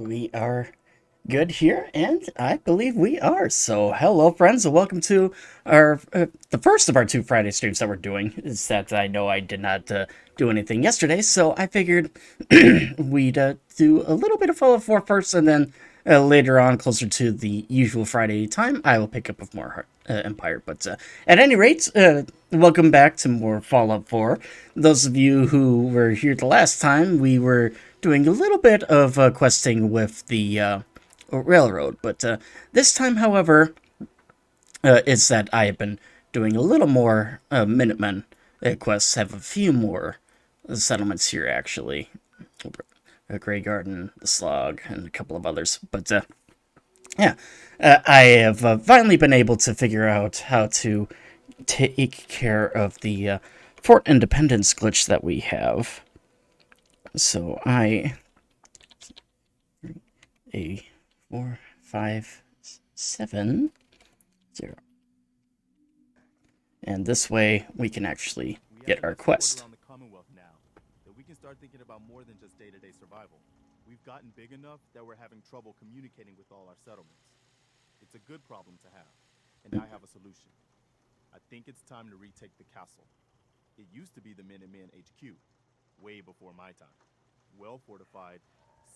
We are good here, and I believe we are. So, hello, friends, and welcome to our the first of our two Friday streams that we're doing. Is that I know I did not do anything yesterday, so I figured we'd do a little bit of Fallout 4 first, and then later on, closer to the usual Friday time, I will pick up with more Empire. But at any rate, welcome back to more Fallout 4. Those of you who were here the last time, we were doing a little bit of questing with the railroad, but this time, however, is that I have been doing a little more Minutemen quests. Have a few more settlements here, actually. Grey Garden, the Slog, and a couple of others. But yeah, I have finally been able to figure out how to take care of the Fort Independence glitch that we have. So a 4, 5, 7, 0. And this way we can actually get our quest. On the commonwealth now that we can start thinking about more than just day-to-day survival. We've gotten big enough that we're having trouble communicating with all our settlements. It's a good problem to have, and I have a solution. I think it's time to retake the castle. It used to be the Minutemen HQ, way before my time. Well fortified,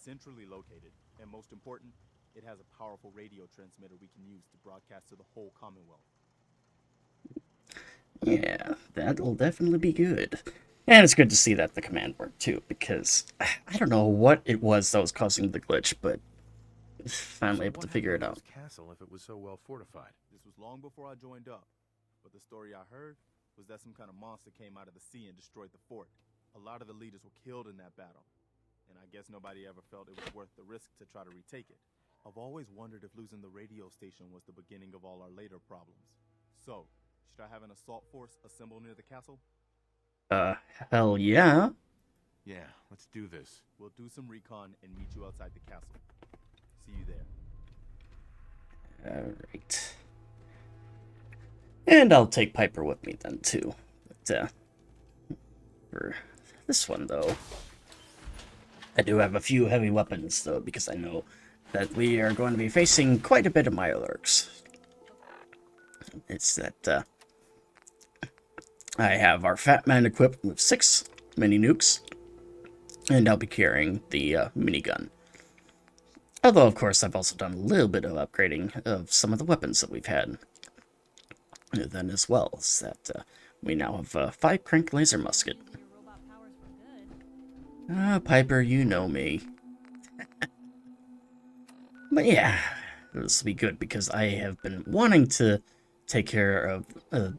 centrally located, and most important, it has a powerful radio transmitter we can use to broadcast to the whole Commonwealth. Yeah, that'll definitely be good. And it's good to see that the command worked too, because I don't know what it was that was causing the glitch, but finally able to figure it out. Castle if it was so well fortified. This was long before I joined up, but the story I heard was that some kind of monster came out of the sea and destroyed the fort. A lot of the leaders were killed in that battle, and I guess nobody ever felt it was worth the risk to try to retake it. I've always wondered if losing the radio station was the beginning of all our later problems. So, should I have an assault force assemble near the castle? Hell yeah. Yeah, let's do this. We'll do some recon and meet you outside the castle. See you there. Alright. And I'll take Piper with me then too. But, for this one though, I do have a few heavy weapons though, because I know that we are going to be facing quite a bit of Mirelurks. It's that, I have our Fat Man equipped with 6 mini nukes, and I'll be carrying the minigun. Although, of course, I've also done a little bit of upgrading of some of the weapons that we've had. And then as well, is that we now have a 5-crank laser musket. Piper, you know me. But yeah, this will be good because I have been wanting to take care of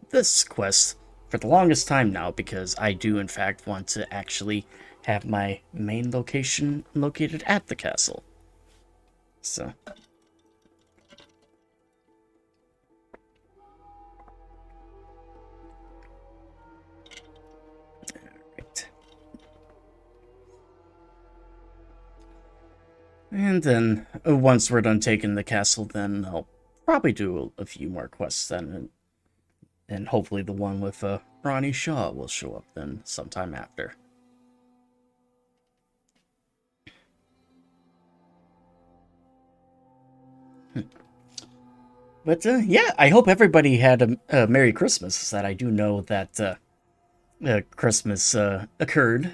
this quest for the longest time now, because I do in fact want to actually have my main location located at the castle. So alright. And then once we're done taking the castle, then I'll probably do a few more quests then. And hopefully the one with Ronnie Shaw will show up then sometime after. But yeah, I hope everybody had a Merry Christmas. That I do know that Christmas occurred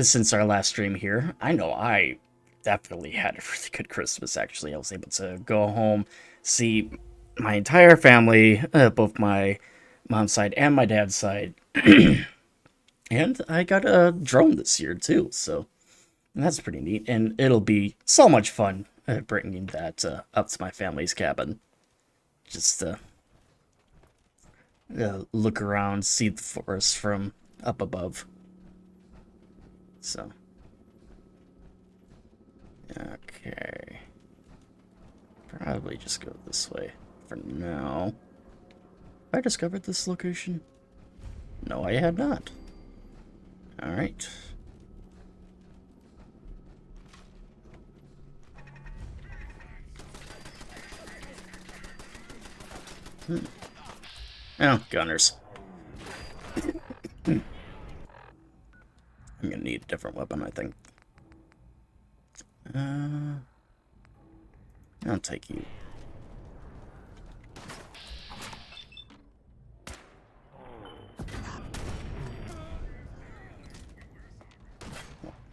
since our last stream here. I know I definitely had a really good Christmas, actually. I was able to go home, see my entire family, both my mom's side and my dad's side. And I got a drone this year, too, so that's pretty neat. And it'll be so much fun bringing that up to my family's cabin. Just look around, see the forest from up above. So, okay. Probably just go this way for now. Have I discovered this location? No, I had not. Alright. Oh, gunners. I'm gonna need a different weapon, I think. I'll take you.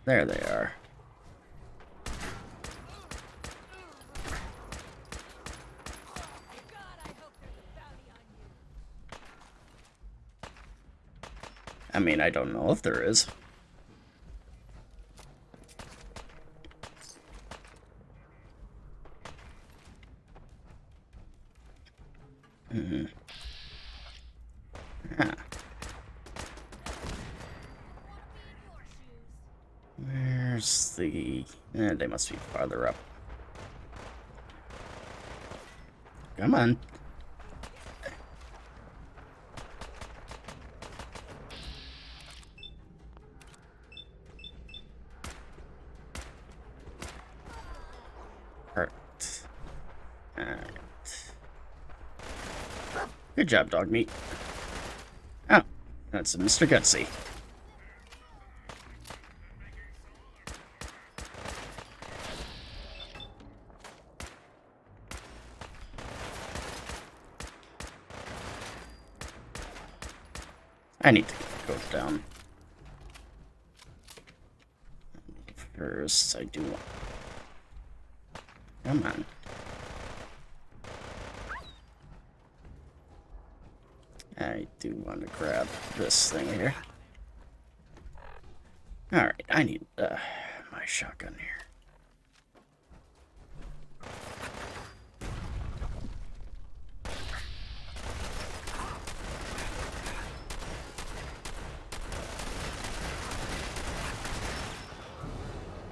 There they are. I mean, I don't know if there is. Huh. Where's the... they must be farther up. Come on. Perfect. Alright. Good job, dog meat. Oh, that's Mr. Gutsy. I need to go down. First, I do want... Come on. I do want to grab this thing here. Alright, I need my shotgun here.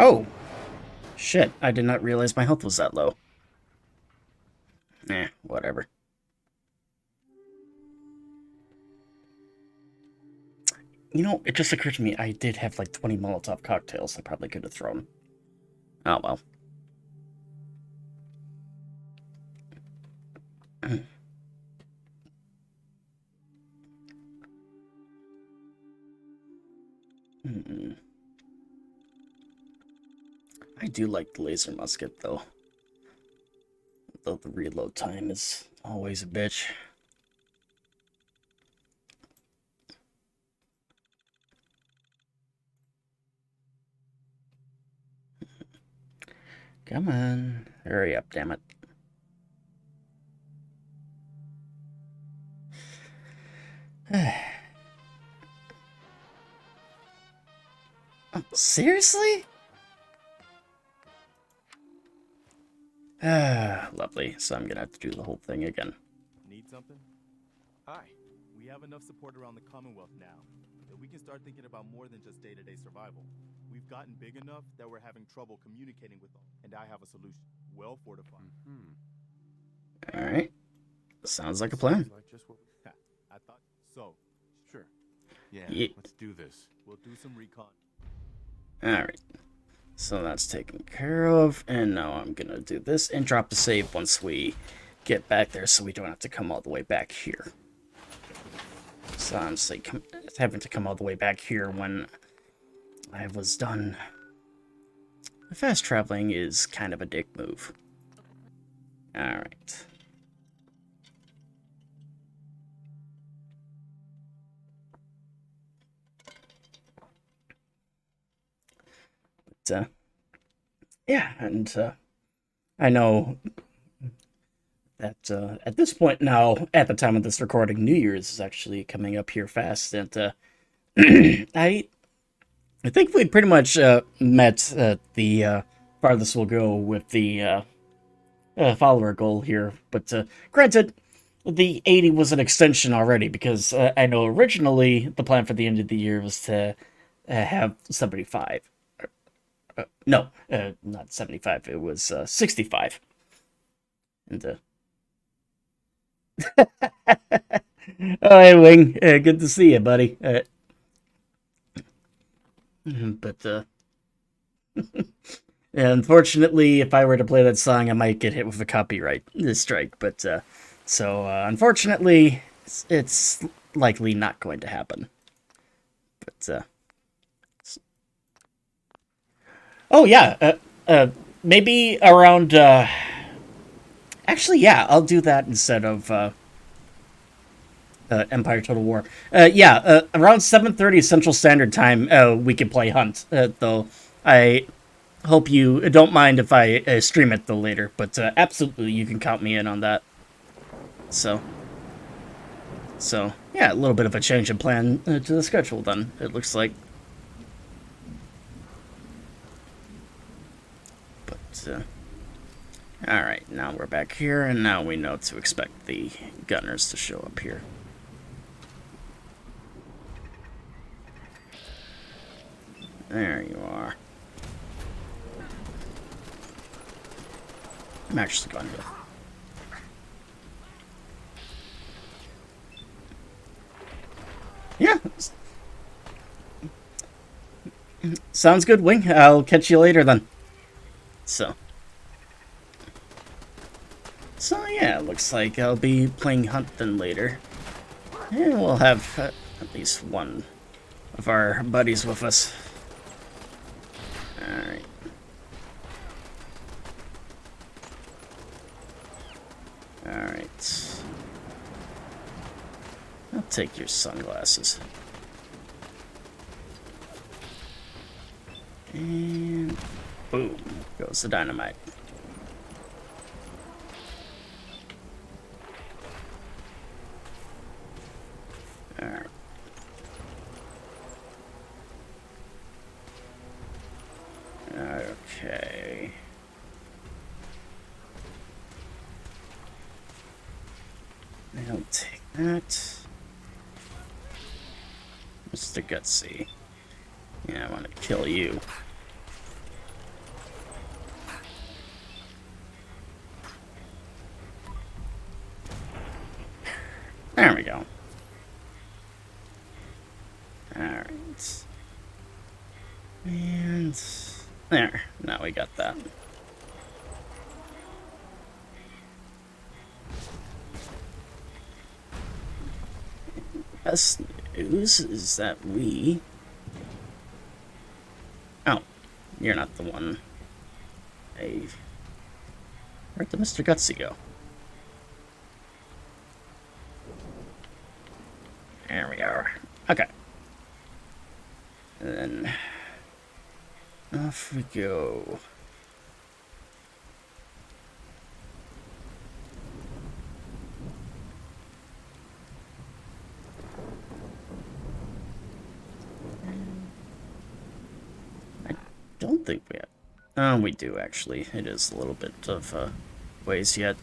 Oh! Shit, I did not realize my health was that low. Eh, whatever. You know, it just occurred to me I did have like 20 Molotov cocktails I probably could have thrown. Oh well. I do like the laser musket though. Though the reload time is always a bitch. Come on. Hurry up, damn it. Oh, seriously? Lovely. So I'm gonna have to do the whole thing again. Need something? Hi. We have enough support around the Commonwealth now that we can start thinking about more than just day-to-day survival. We've gotten big enough that we're having trouble communicating with them, and I have a solution. Well fortified. Alright. Sounds like a plan. Like just what I thought so. Sure. Yeah, Ye- let's do this. We'll do some recon. Alright. So that's taken care of. And now I'm gonna do this and drop a save once we get back there so we don't have to come all the way back here. So honestly, having to come all the way back here when I was done fast traveling is kind of a dick move. Alright. But, yeah, and I know that at this point now, at the time of this recording, New Year's is actually coming up here fast, and I think we pretty much met the farthest we'll go with the follower goal here. But granted, the 80 was an extension already, because I know originally the plan for the end of the year was to have 75. No, not 75. It was 65. And oh, hey, Wing. Good to see you, buddy. But unfortunately, if I were to play that song, I might get hit with a copyright strike. But so unfortunately, it's likely not going to happen. But oh yeah. Maybe around, actually, yeah, I'll do that instead of, Empire Total War. Yeah, around 7:30 Central Standard Time, we can play Hunt. Though I hope you don't mind if I stream it though later. But absolutely, you can count me in on that. So, yeah, a little bit of a change in plan to the schedule. Then it looks like. But all right, now we're back here, and now we know to expect the gunners to show up here. There you are. I'm actually going to. Yeah. Sounds good, Wing. I'll catch you later then. So yeah, looks like I'll be playing Hunt then later. And we'll have at least one of our buddies with us. Alright. Alright. I'll take your sunglasses. And boom, goes the dynamite. Alright. Okay. I'll take that. Mr. Gutsy. Yeah, I want to kill you. There we go. Alright. And there. Now we got that. Best news is that we... Oh, you're not the one. Hey, where'd the Mr. Gutsy go? There we are. Okay. And then off we go. I don't think we have. Oh, we do actually. It is a little bit of ways yet.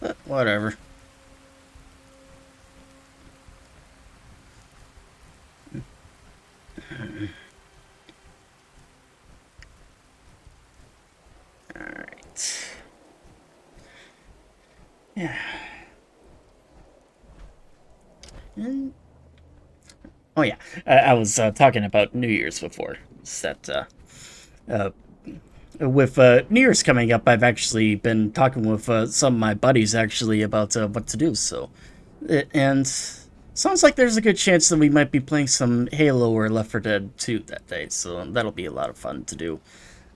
But whatever. Alright. Yeah. And oh yeah, I was talking about New Year's before. It's that with New Year's coming up, I've actually been talking with some of my buddies actually about what to do. So, and sounds like there's a good chance that we might be playing some Halo or Left 4 Dead 2 that day. So that'll be a lot of fun to do.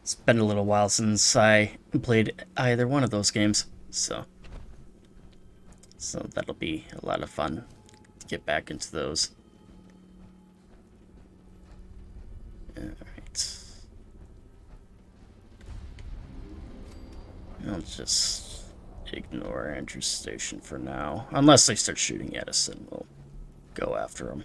It's been a little while since I played either one of those games, so that'll be a lot of fun to get back into those. Alright. I'll just ignore Andrew Station for now. Unless they start shooting at us, then we'll go after them.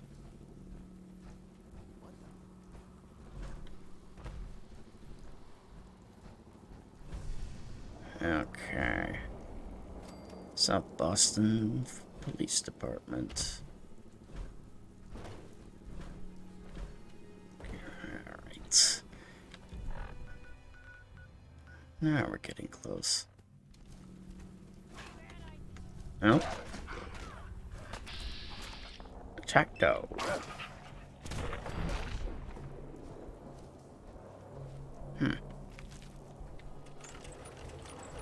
Okay. South Boston Police Department. Alright. Now we're getting close. Oh. Attack dog.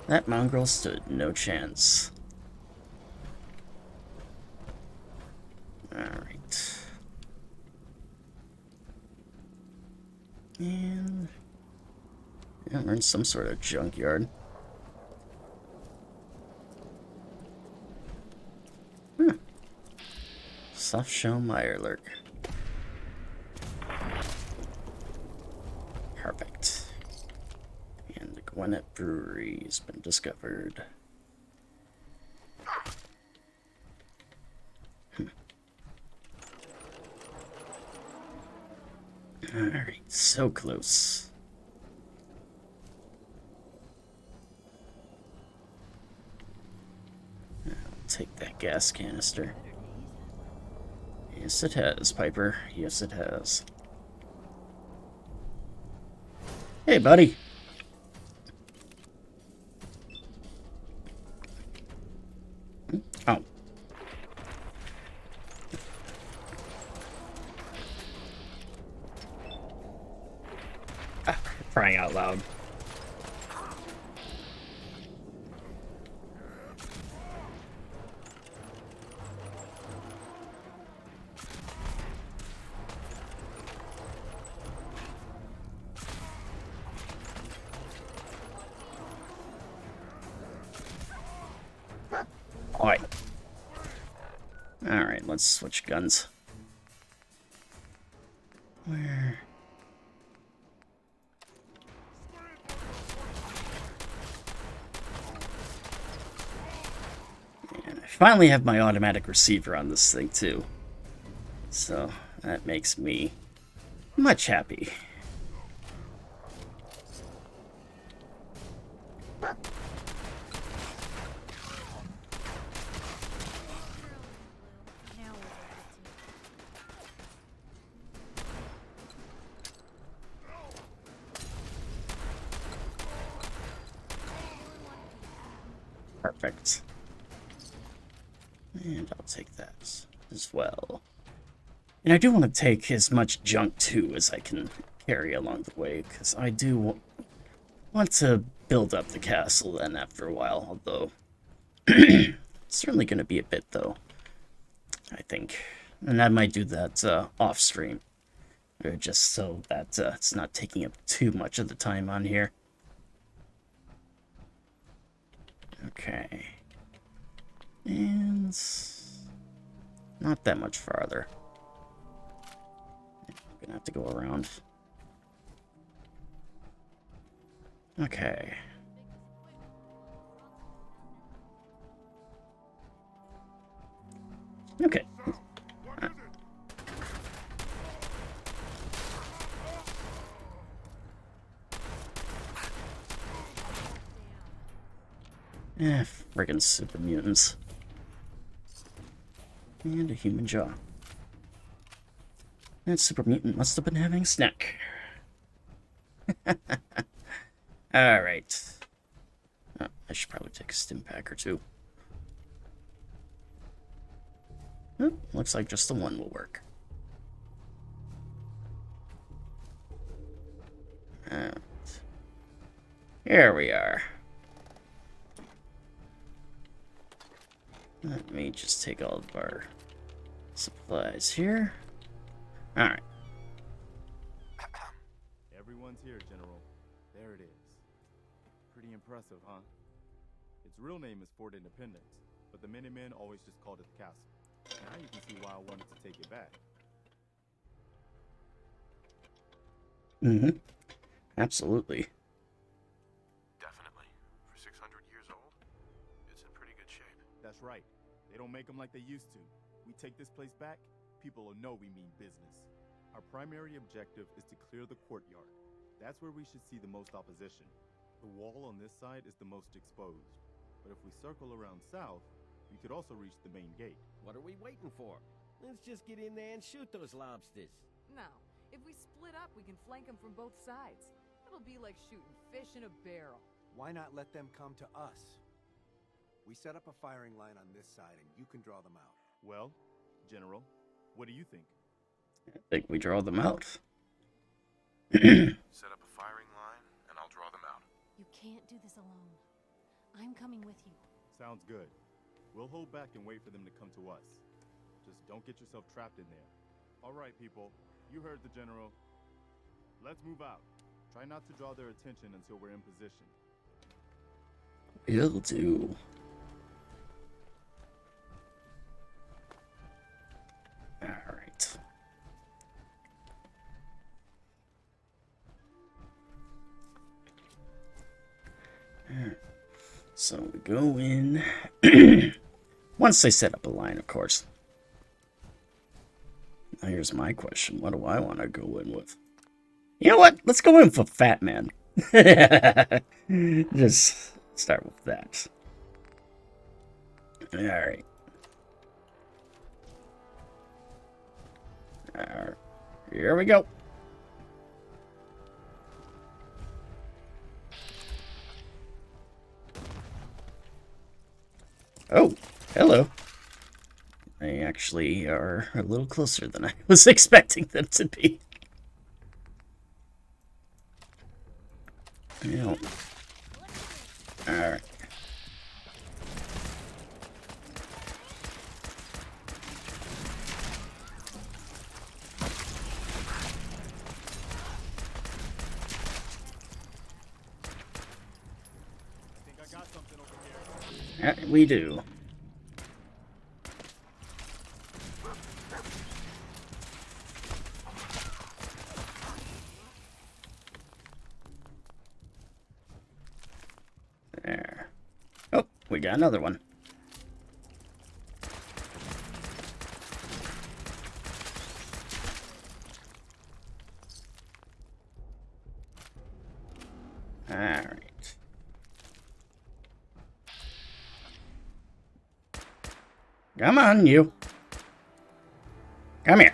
That mongrel stood no chance. Alright. And yeah, we're in some sort of junkyard. Huh. Soft shell Mirelurk. Perfect. And the Gwinnett Brewery has been discovered. Alright, so close. I'll take that gas canister. Yes, it has, Piper. Yes, it has. Hey, buddy. Oh. Ah, crying out loud. Alright. Alright, let's switch guns. Where? And I finally have my automatic receiver on this thing, too. So, that makes me much happy. Perfect. And I'll take that as well. And I do want to take as much junk, too, as I can carry along the way, because I do want to build up the castle then after a while, although it's certainly going to be a bit, though, I think. And I might do that off-stream, or just so that it's not taking up too much of the time on here. Okay. And not that much farther. I'm gonna have to go around. Okay. Okay. Friggin' super mutants. And a human jaw. That super mutant must have been having a snack. Alright. Oh, I should probably take a stim pack or two. Oh, looks like just the one will work. Alright. Here we are. Let me just take all of our supplies here. Alright. Everyone's here, General. There it is. Pretty impressive, huh? Its real name is Fort Independence, but the Minutemen always just called it the castle. Now you can see why I wanted to take it back. Mm-hmm. Absolutely. Definitely. For 600 years old, it's in pretty good shape. That's right. They don't make them like they used to. We take this place back, people will know we mean business. Our primary objective is to clear the courtyard. That's where we should see the most opposition. The wall on this side is the most exposed. But if we circle around south, we could also reach the main gate. What are we waiting for? Let's just get in there and shoot those lobsters. No. If we split up, we can flank them from both sides. It'll be like shooting fish in a barrel. Why not let them come to us? We set up a firing line on this side and you can draw them out. Well, General, what do you think? I think we draw them out. Set up a firing line, and I'll draw them out. You can't do this alone. I'm coming with you. Sounds good. We'll hold back and wait for them to come to us. Just don't get yourself trapped in there. All right, people. You heard the General. Let's move out. Try not to draw their attention until we're in position. Will do. Alright. So we go in. Once they set up a line, of course. Now here's my question. What do I want to go in with? You know what? Let's go in for Fat Man. Just start with that. Alright. Alright. Here we go. Oh, hello. They actually are a little closer than I was expecting them to be. Yeah. Alright. We do. There. Oh, we got another one. All right. Come on, you. Come here.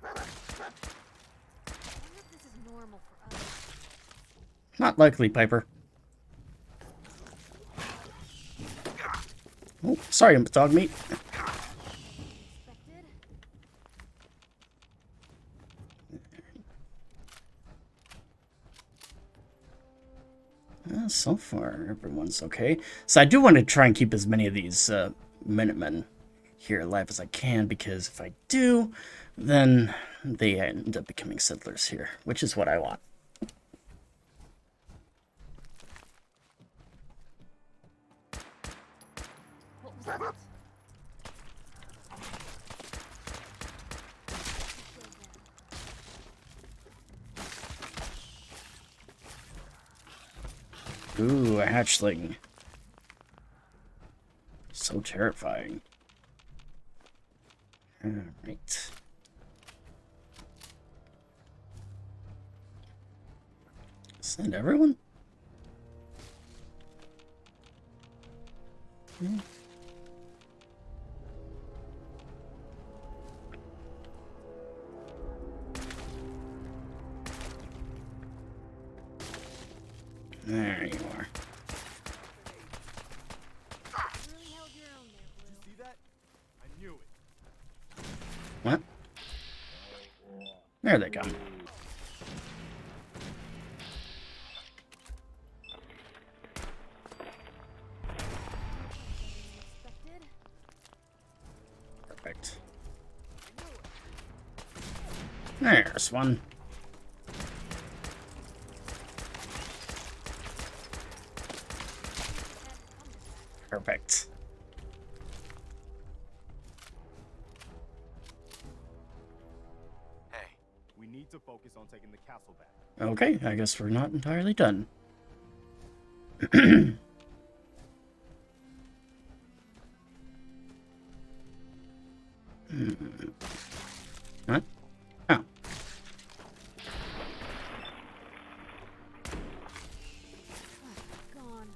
This is normal for us. Not likely, Piper. Oh, sorry, dog meat. Expected. So far, everyone's okay. So I do want to try and keep as many of these Minutemen here alive as I can, because if I do, then they end up becoming settlers here, which is what I want. What was that? Ooh, a hatchling. So terrifying. Alright. Is that everyone? There you are. Really held your own there, Blue. See that? I knew it. What? There they come. Expected. Perfect. There's one. Perfect. Hey, We need to focus on taking the castle back. Okay, I guess we're not entirely done. What? Oh. Gone.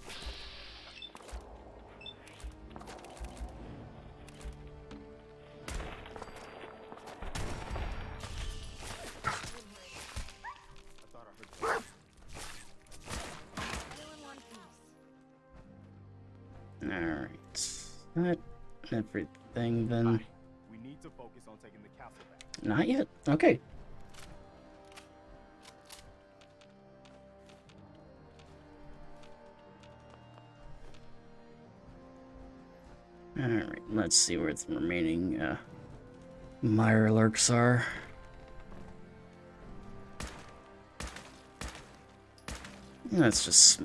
I thought I heard Still in one piece. Alright. Not everything then. We need to focus on taking the castle back. Not yet. Okay. Alright, let's see where the remaining Mirelurks are. Let's just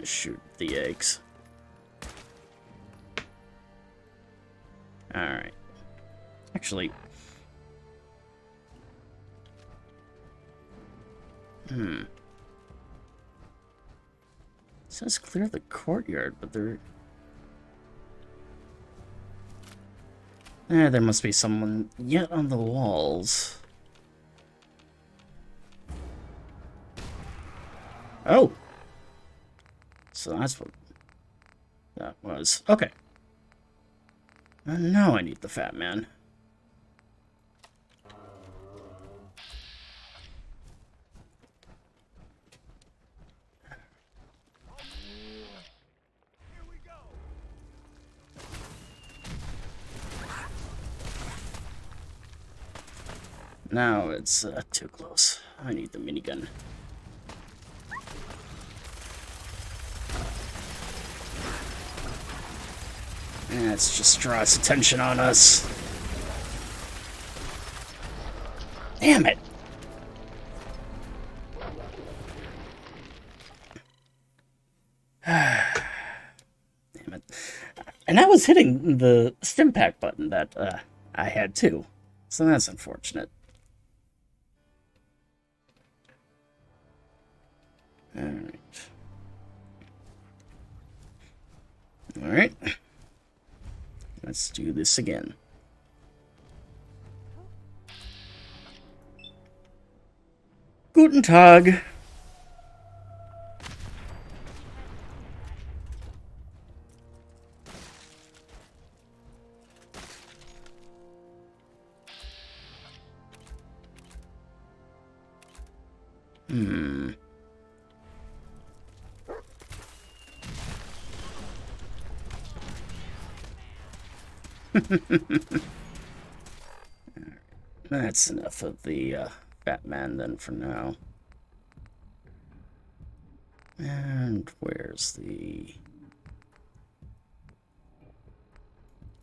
shoot the eggs. Alright. Actually... It says clear the courtyard, but there... there must be someone yet on the walls. Oh! So that's what that was. Okay. Now I need the fat man. Now it's too close. I need the minigun. Let's just draw its attention on us. Damn it! Damn it. And I was hitting the stim pack button that I had too. So that's unfortunate. Alright. Alright. Let's do this again. Guten Tag. That's enough of the Batman then for now. And where's the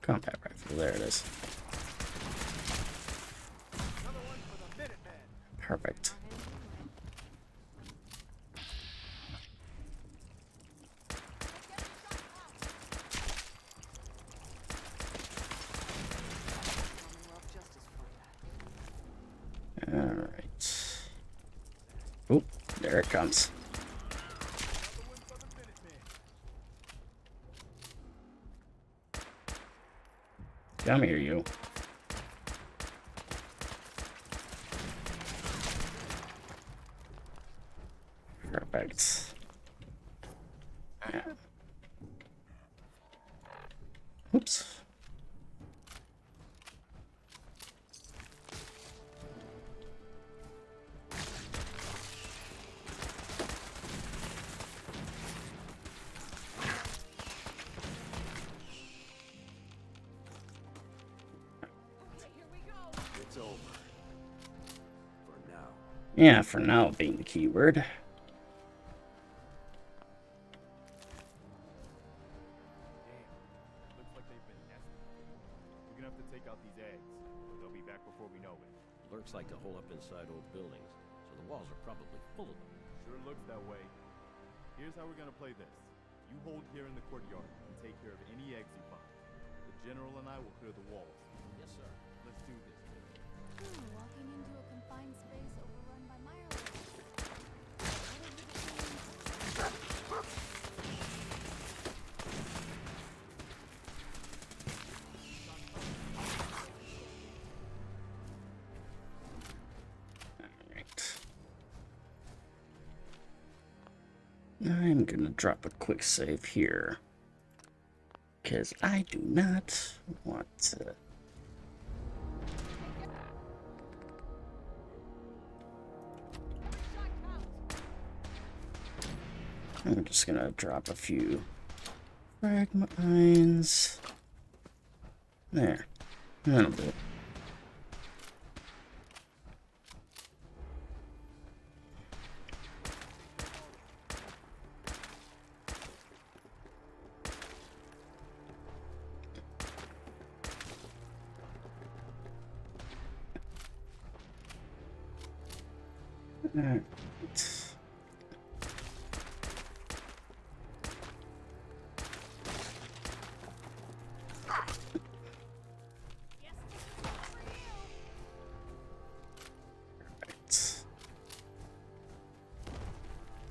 combat rifle? There it is. Perfect. Alright. Oh, there it comes. Come here, you. Perfect. Yeah. Oops. It's over. For now. Yeah, for now being the keyword. Looks like they've been nesting. We're gonna have to take out these eggs, or they'll be back before we know it. Lurks like to hole up inside old buildings, so the walls are probably full of them. Sure looks that way. Here's how we're gonna play this. You hold here in the courtyard and take care of any eggs you find. The general and I will clear the walls. Yes, sir. Let's do this. Walking into a confined space overrun by Mireless. Alright. I'm gonna drop a quick save here. Because I do not want to... I'm just gonna drop a few frag mines. There. That'll do it. Alright.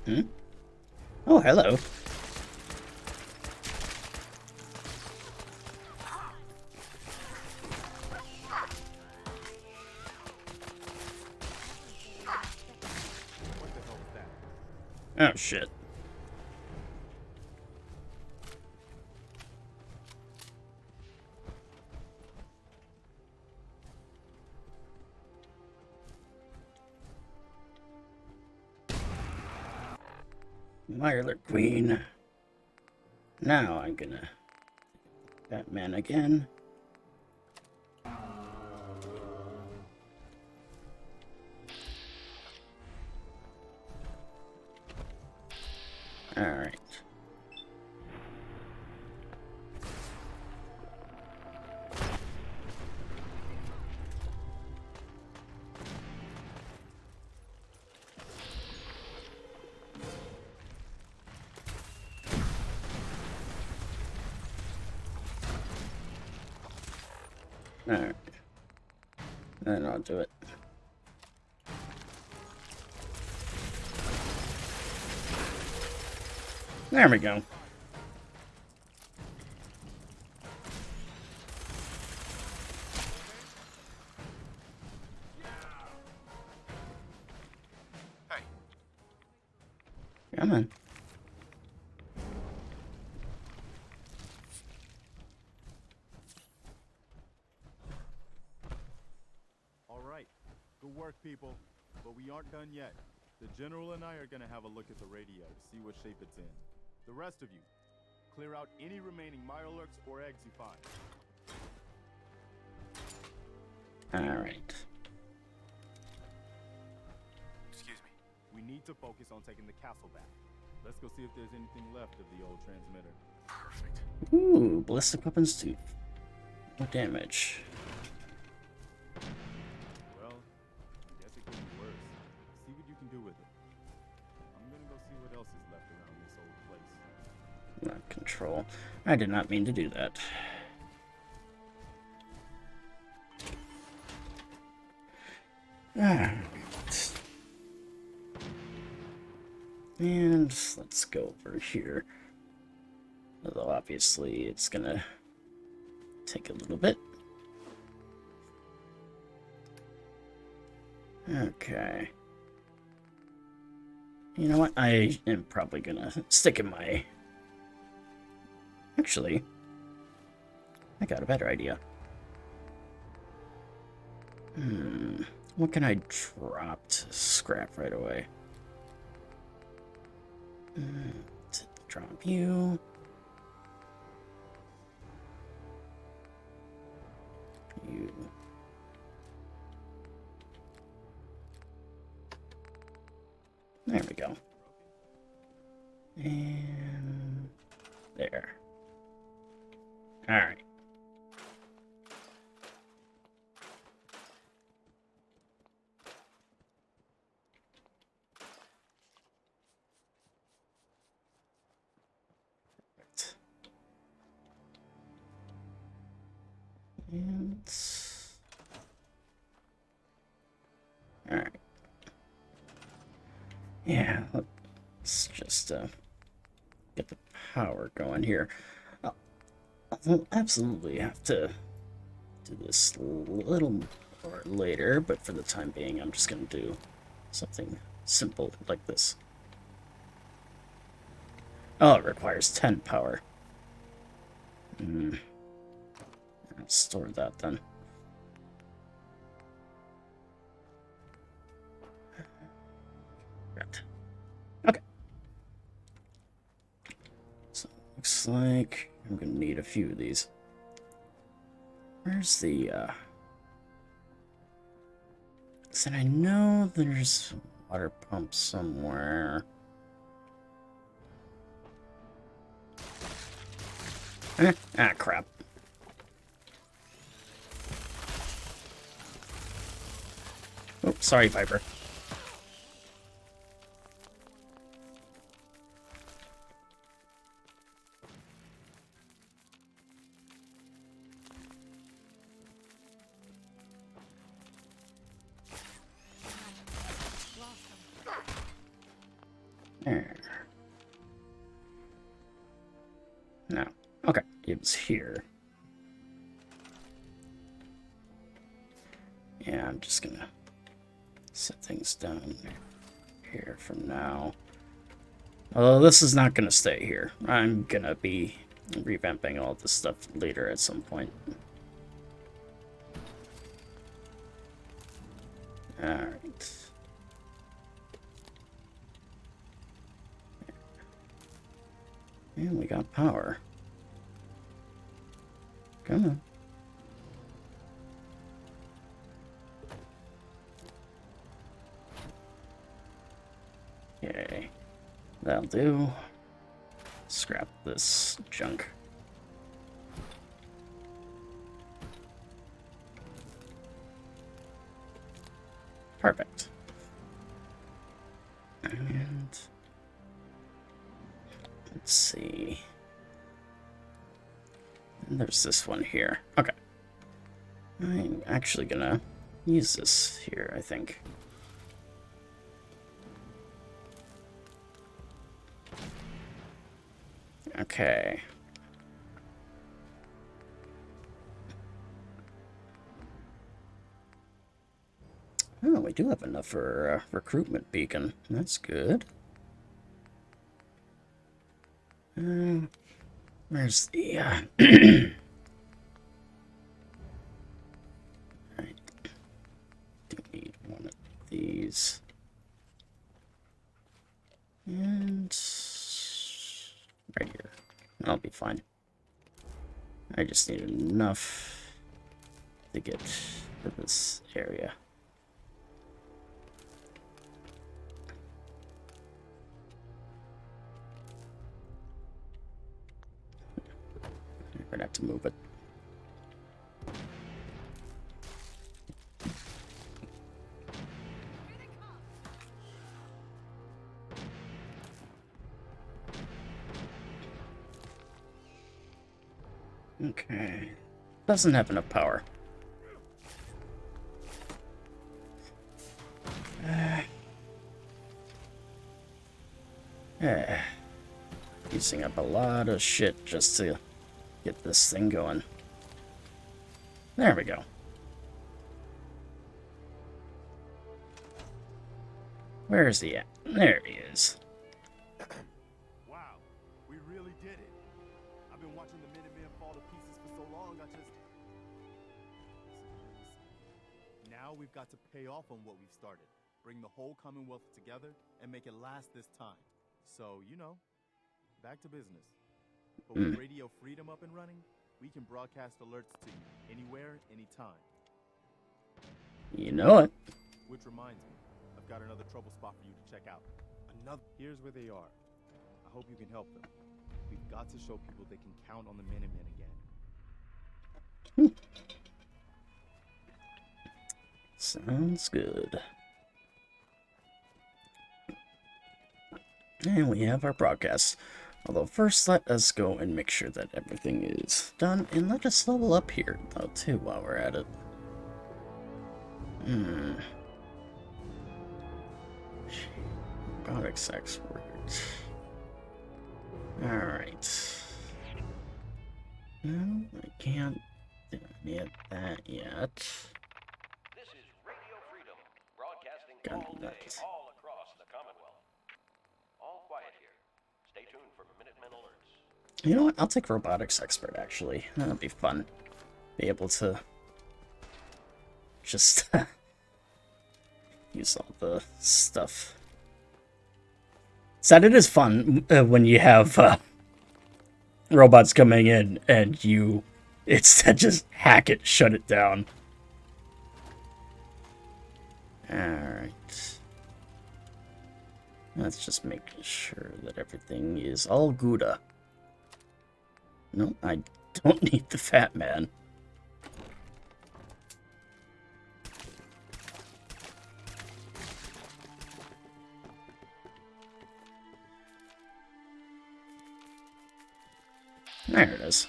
Hmm? Oh, hello. What the hell was that? Oh, shit. Mirelor Queen. Now I'm gonna... Batman again. Alright. Alright. Then I'll do it. There we go. Hey, Come on. All right. Good work, people. But we aren't done yet. The general and I are gonna have a look at the radio to see what shape it's in. The rest of you, clear out any remaining Mirelurks or eggs you find. Alright. excuse me. We need to focus on taking the castle back. Let's go see if there's anything left of the old transmitter. Perfect. Ooh, ballistic weapons do no damage. Well, I guess it could be worse. See what you can do with it. I'm gonna go see what else is left around this old place. Not control. I did not mean to do that. Alright. And let's go over here. Although obviously it's gonna take a little bit. Okay. You know what? I am probably gonna stick in my... Actually, I got a better idea. What can I drop to scrap right away? Drop you. You. There we go. And there. All right. Perfect. And all right. Yeah, let's just get the power going here. I'll absolutely have to do this a little more later, but for the time being, I'm just going to do something simple like this. Oh, it requires 10 power. I'll store that then. Right. Okay. So looks like I'm gonna need a few of these. Where's the so I know there's a water pump somewhere. Ah, crap. Oh, sorry, Viper. There. No. Okay, it was here. Yeah, I'm just gonna set things down here for now. Although this is not gonna stay here. I'm gonna be revamping all this stuff later at some point. Alright. And we got power. Come on. Okay. That'll do. Scrap this junk. Perfect. And let's see. And there's this one here. Okay. I'm actually gonna use this here, I think. Okay. Oh, we do have enough for a recruitment beacon. That's good. Where's the... I do need one of these. And... right here. I'll be fine. I just need enough to get to this area. We're gonna have to move it. Okay. Doesn't have enough power. Using up a lot of shit just to get this thing going. There we go. Where is he at? There he is. Wow, we really did it. I've been watching the Minutemen fall to pieces for so long, Now we've got to pay off on what we've started. Bring the whole Commonwealth together and make it last this time. So, you know, back to business. But with Radio Freedom up and running, we can broadcast alerts to you anywhere, anytime. You know it. Which reminds me, I've got another trouble spot for you to check out. Here's where they are. I hope you can help them. We've got to show people they can count on the Minutemen again. Sounds good. And we have our broadcast. Although first, let us go and make sure that everything is done. And let us level up here, though, too, while we're at it. Robotics expert. Alright. No, I can't get that yet. This is Radio Freedom, broadcasting Got all day, that. all across the Commonwealth. All quiet here. Stay tuned for Minutemen alerts. You know what? I'll take robotics expert, actually. That'll be fun. Be able to just use all the stuff. Said it is fun when you have robots coming in and it's to just hack it, shut it down. Alright. Let's just make sure that everything is all Gouda. No, I don't need the fat man. There it is.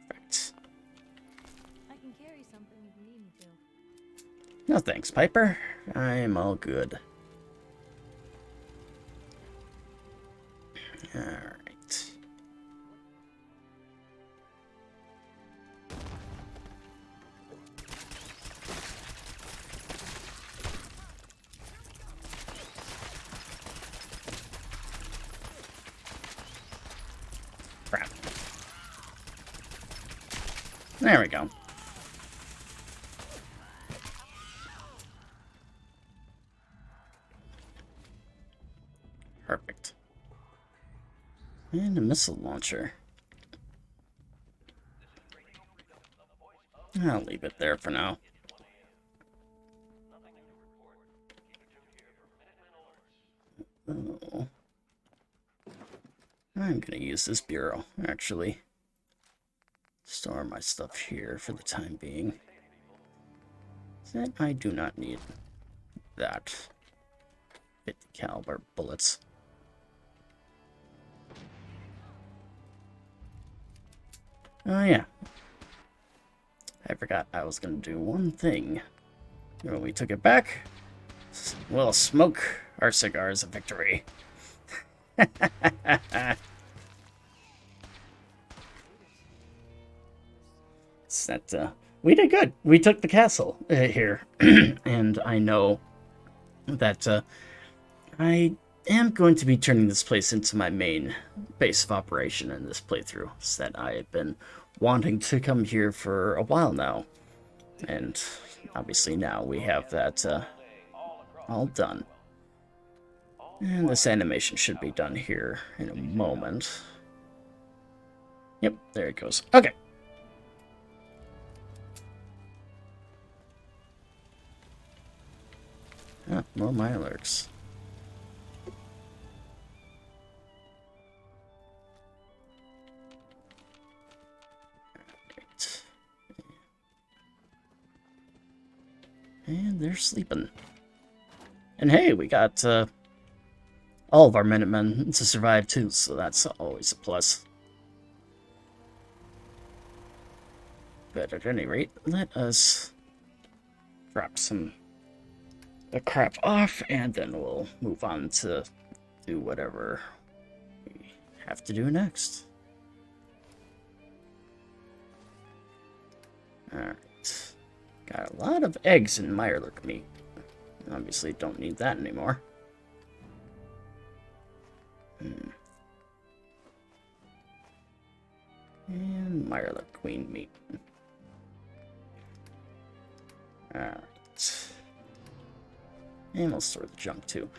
Perfect. I can carry something if you need me No thanks, Piper. I'm all good. Alright. Crap. There we go. Perfect. And a missile launcher. I'll leave it there for now. Oh. I'm gonna use this bureau, actually. Store my stuff here for the time being. That I do not need that 50 caliber bullets. Oh yeah. I forgot I was gonna do one thing. When we took it back, we'll smoke our cigars of victory. It's that, we did good. We took the castle here. And I know that I am going to be turning this place into my main base of operation in this playthrough. It's that I have been wanting to come here for a while now. And obviously now we have that all done. And this animation should be done here in a moment. Yep, there it goes. Okay. Ah, more Mirelurks. Right. And they're sleeping. And hey, we got all of our Minutemen to survive too, so that's always a plus. But at any rate, let us drop some the crap off, and then we'll move on to do whatever we have to do next. Alright. Got a lot of eggs in Mirelurk meat. Obviously don't need that anymore. And Mirelurk queen meat. Alright. And we'll store the junk too.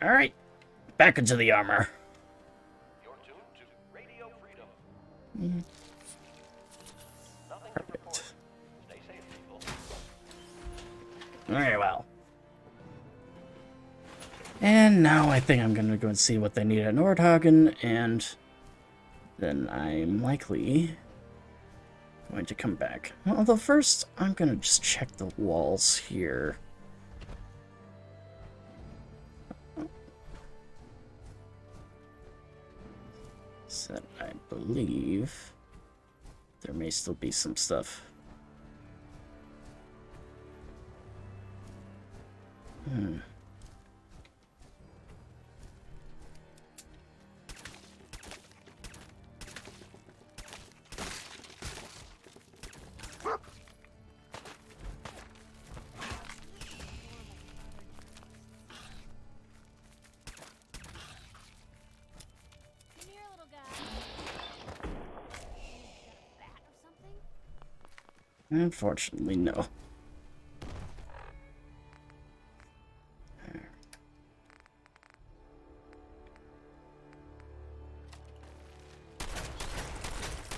Alright. Back into the armor. You're tuned to Radio Freedom. Nothing to report. Perfect. Stay safe, people. Very well. And now I think I'm going to go and see what they need at Nordhagen, and then I'm likely going to come back. Although first, I'm going to just check the walls here. So I believe there may still be some stuff. Come here, little guy. Got a bat or something? Unfortunately, no.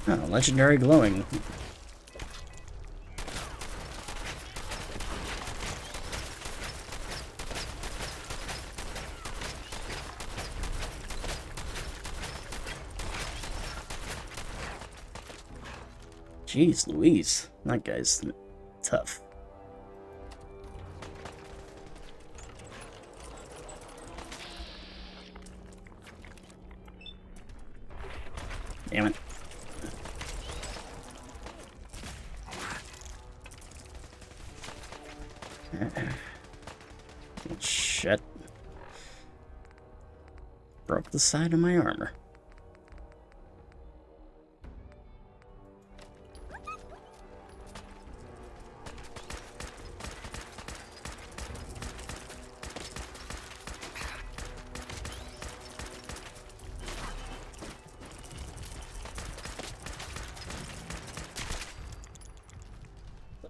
Oh, legendary glowing. Jeez Louise, that guy's tough. Damn it. Shit. Broke the side of my armor.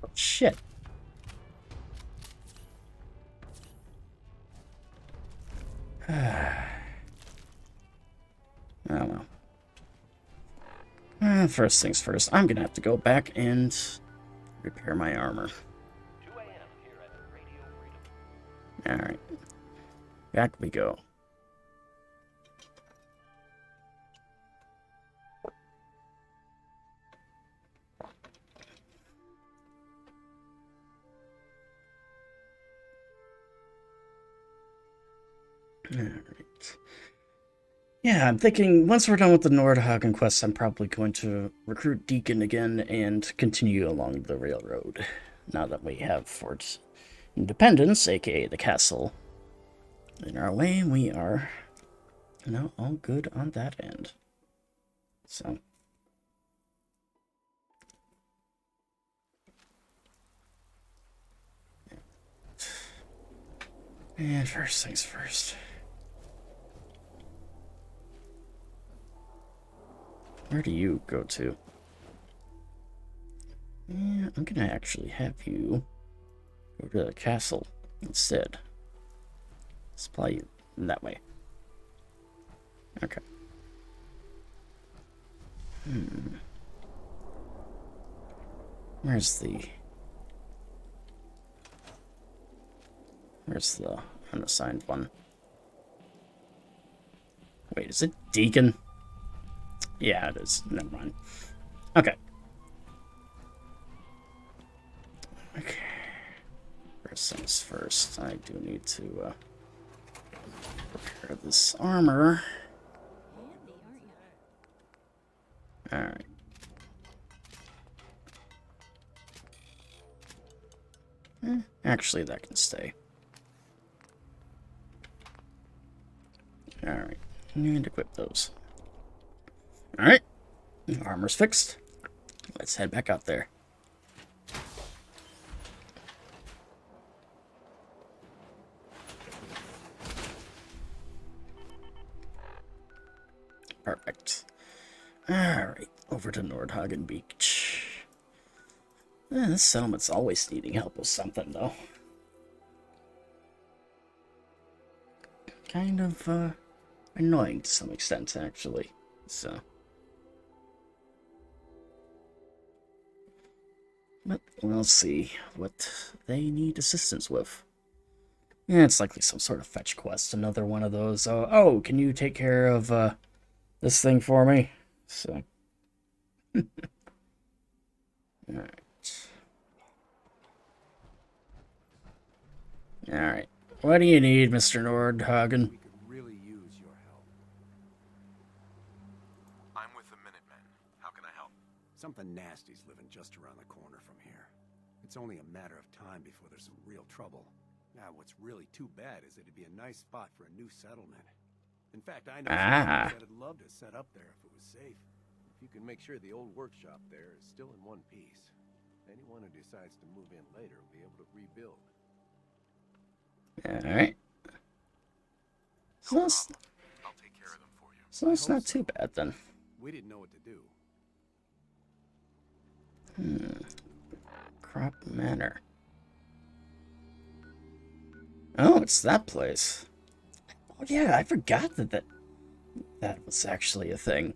Oh, shit. Oh well. First things first, I'm gonna have to go back and repair my armor. 2 a.m. here at Radio Freedom. Alright. Back we go. Alright. Yeah, I'm thinking once we're done with the Nordhagen quest, I'm probably going to recruit Deacon again and continue along the railroad. Now that we have Fort Independence, aka the castle, in our way, we are, you know, all good on that end. So. And first things first. Where do you go to? Yeah, I'm gonna actually have you go to the castle instead. Supply you that way. Okay. Where's the unassigned one? Wait, is it Deacon? Yeah, it is. Never mind. Okay. Okay. First things first, I do need to repair this armor. Alright. Actually, that can stay. Alright. And equip those. Alright. Armor's fixed. Let's head back out there. Perfect. Alright, over to Nordhagen Beach. This settlement's always needing help with something, though. Kind of, annoying to some extent, actually. So. But we'll see what they need assistance with. Yeah, it's likely some sort of fetch quest, another one of those. Oh, can you take care of, this thing for me? So. Alright. Alright. What do you need, Mr. Nordhagen? We could really use your help. I'm with the Minutemen. How can I help? Something nasty's living just around the corner from here. It's only a matter of time before there's some real trouble. Now, what's really too bad is it'd be a nice spot for a new settlement. In fact, I know someone that'd love to set up there if it was safe. If you can make sure the old workshop there is still in one piece, anyone who decides to move in later will be able to rebuild. Alright. So that's, I'll take care of them for you. so that's not too bad, then. We didn't know what to do. Crop Manor. Oh, it's that place. Oh yeah, I forgot that was actually a thing.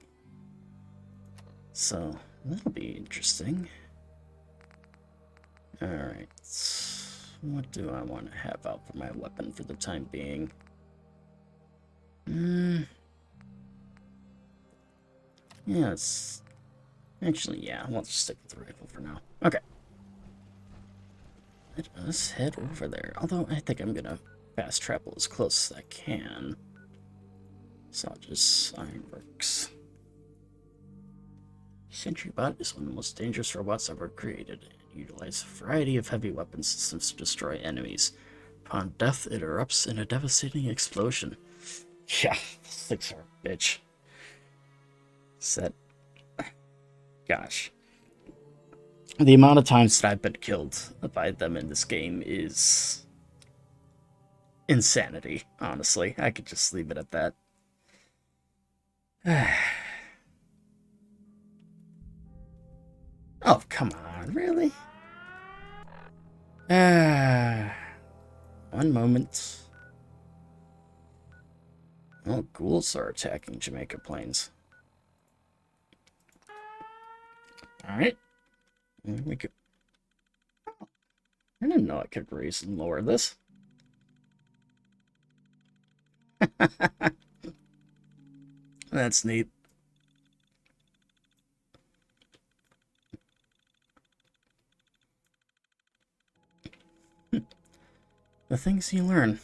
So, that'll be interesting. Alright. What do I want to have out for my weapon for the time being? Yeah, it's... Actually, yeah, I'll just stick with the rifle for now. Okay. Let us head over there. Although, I think I'm gonna fast travel as close as I can. So I'll just... Ironworks. Sentry Bot is one of the most dangerous robots ever created. It utilizes a variety of heavy weapon systems to destroy enemies. Upon death, it erupts in a devastating explosion. Yeah, this thing's a bitch. Set. Gosh. The amount of times that I've been killed by them in this game is insanity, honestly. I could just leave it at that. Oh, come on, really? One moment. Oh, ghouls are attacking Jamaica Plains. Alright. We could... Oh, I didn't know I could raise and lower this. That's neat. The things you learn.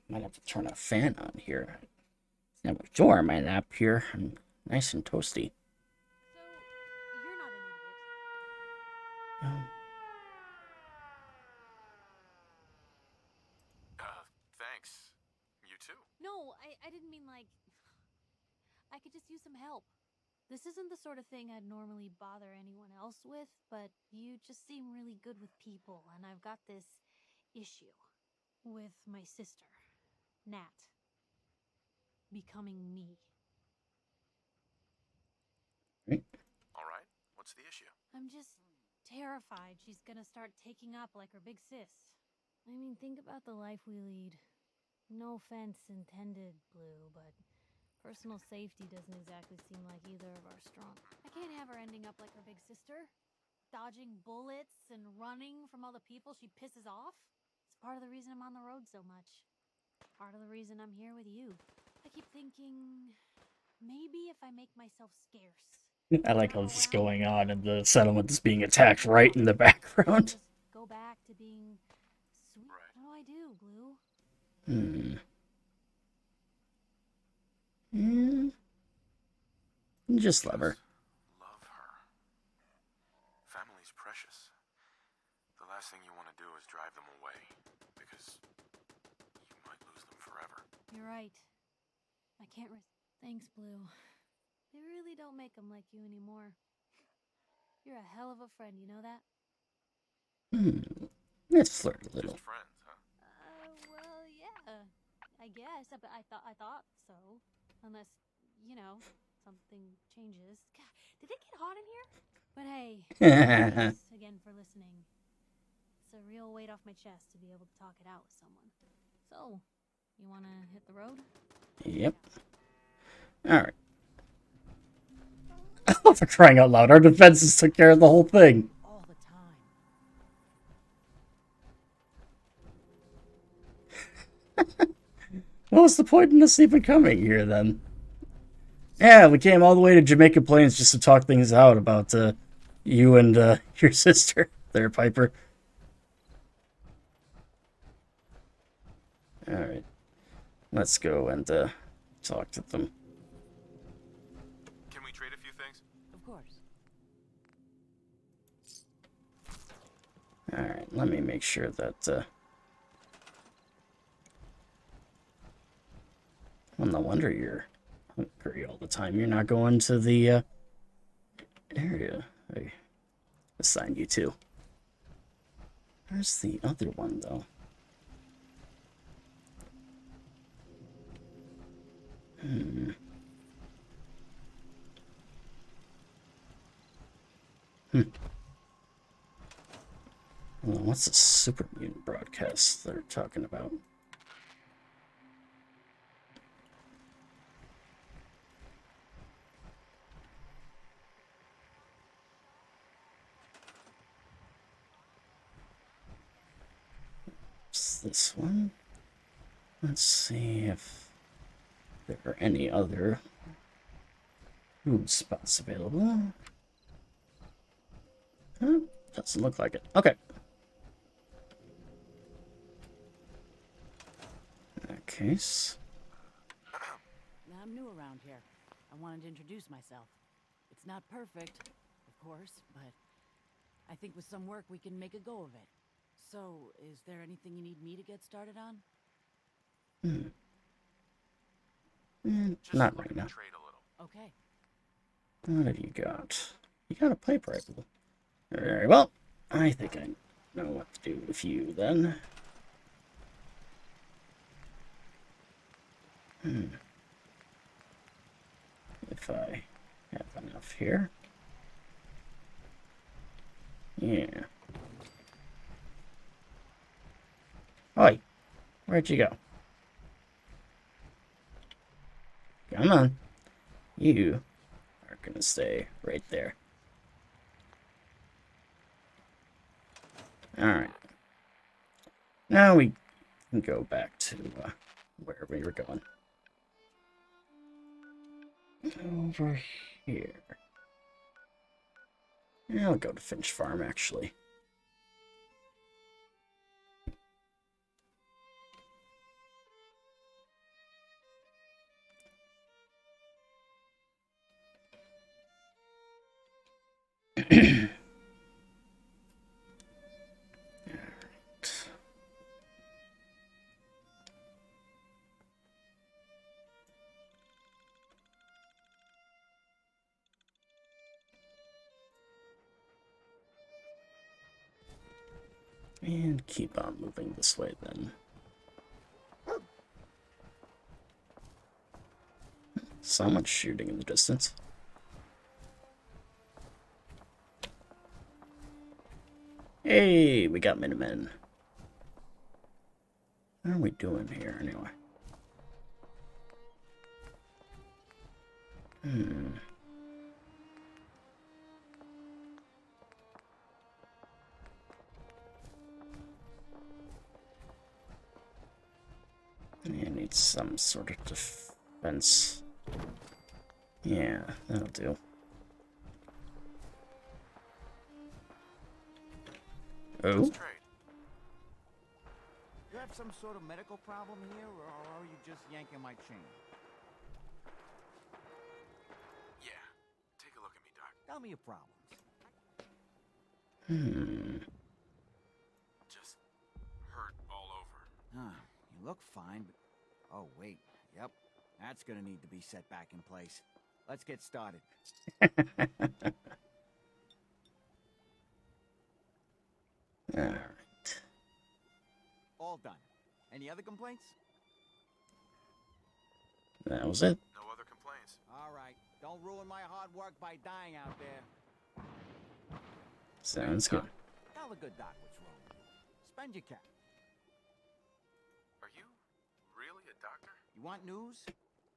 Might have to turn a fan on here. Have a door might up here. I'm nice and toasty. So, you're not an idiot. Um, Thanks. You too. No, I didn't mean like... I could just use some help. This isn't the sort of thing I'd normally bother anyone else with, but you just seem really good with people, and I've got this issue with my sister, Nat, becoming me. All right. What's the issue? I'm just terrified she's gonna start taking up like her big sis. I mean, think about the life we lead. No offense intended, Blue, but personal safety doesn't exactly seem like either of our strong. I can't have her ending up like her big sister, dodging bullets and running from all the people she pisses off. It's part of the reason I'm on the road so much. Part of the reason I'm here with you. I keep thinking, maybe if I make myself scarce. I like how this is going on, and the settlement is being attacked right in the background. Just go back to being sweet. Right. What do I do, Blue? Just love her. Love her. Family's precious. The last thing you want to do is drive them away, because you might lose them forever. You're right. I can't Thanks, Blue. They really don't make them like you anymore. You're a hell of a friend, you know that? Let's flirt a little. Just friends, huh? Well, yeah. I guess, but I thought so. Unless, you know, something changes. God, did it get hot in here? But hey, thanks again for listening. It's a real weight off my chest to be able to talk it out with someone. So, you wanna hit the road? Yep. Alright. Oh, for crying out loud, our defenses took care of the whole thing. All the time. What was the point in us even coming here, then? Yeah, we came all the way to Jamaica Plains just to talk things out about you and your sister there, Piper. Alright. Let's go and talk to them. Can we trade a few things? Of course. Alright, let me make sure that... Well, no wonder you're hungry all the time. You're not going to the area I assigned you to. Where's the other one, though? Well, what's the super mutant broadcast they're talking about? It's this one. Let's see if there are any other food spots available. Doesn't look like it. Okay. case. I'm new around here. I wanted to introduce myself. It's not perfect, of course, but I think with some work we can make a go of it. So, is there anything you need me to get started on? Just Not look right at now. the trade a little. Okay. What have you got? You got a pipe rifle. Very well. I think I know what to do with you then. If I have enough here. Yeah. Oi, where'd you go? Come on. You are gonna stay right there. Alright. Now we can go back to where we were going. Over here. Yeah, I'll go to Finch Farm, actually. Alright. And keep on moving this way then. Someone's shooting in the distance. Hey, we got Minutemen. What are we doing here anyway? I need some sort of defense. Yeah, that'll do. Oh? Let's trade. You have some sort of medical problem here, or are you just yanking my chain? Yeah. Take a look at me, Doc. Tell me your problems. Just hurt all over. Huh, you look fine, but... Oh, wait. Yep. That's gonna need to be set back in place. Let's get started. Alright. All done. Any other complaints? That was it. No other complaints. All right. Don't ruin my hard work by dying out there. Sounds good. Tell the good doc what's wrong with you. Spend your cap. Are you really a doctor? You want news?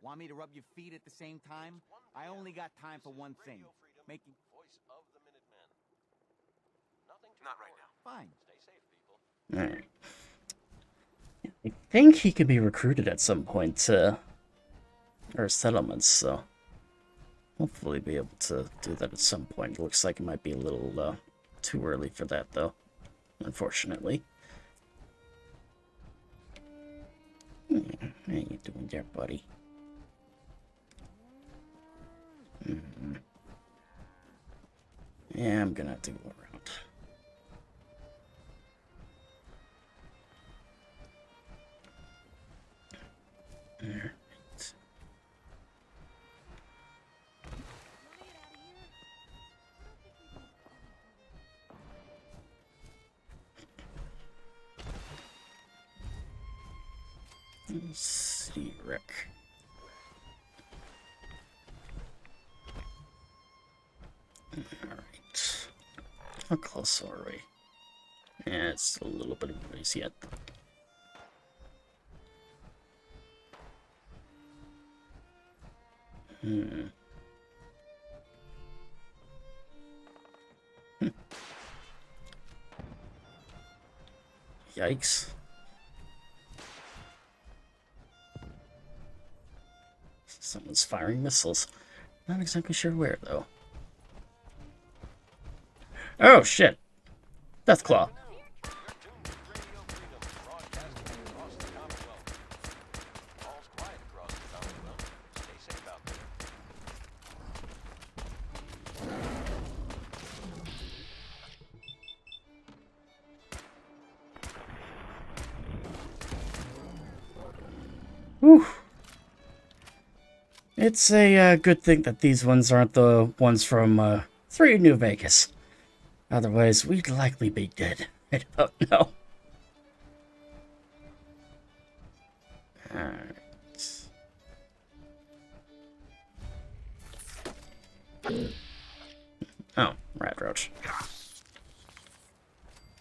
Want me to rub your feet at the same time? I only got time for one thing. Making... Voice of the Minutemen. Nothing to Not right report. now. Fine. Stay safe, people. Alright. I think he could be recruited at some point to our settlements, so hopefully be able to do that at some point. It looks like it might be a little too early for that, though, unfortunately. How you doing there, buddy? Yeah, I'm gonna have to go around. Alright. Let's see, Rick. Alright. How close are we? Yeah, it's a little bit of a ways yet. Yikes. Someone's firing missiles. Not exactly sure where, though. Oh, shit. Deathclaw. You're tuned to Radio Freedom, broadcasting across the commonwealth. Whew. It's a good thing that these ones aren't the ones from 3 New Vegas. Otherwise, we'd likely be dead. I don't know. Alright. Oh, rat roach.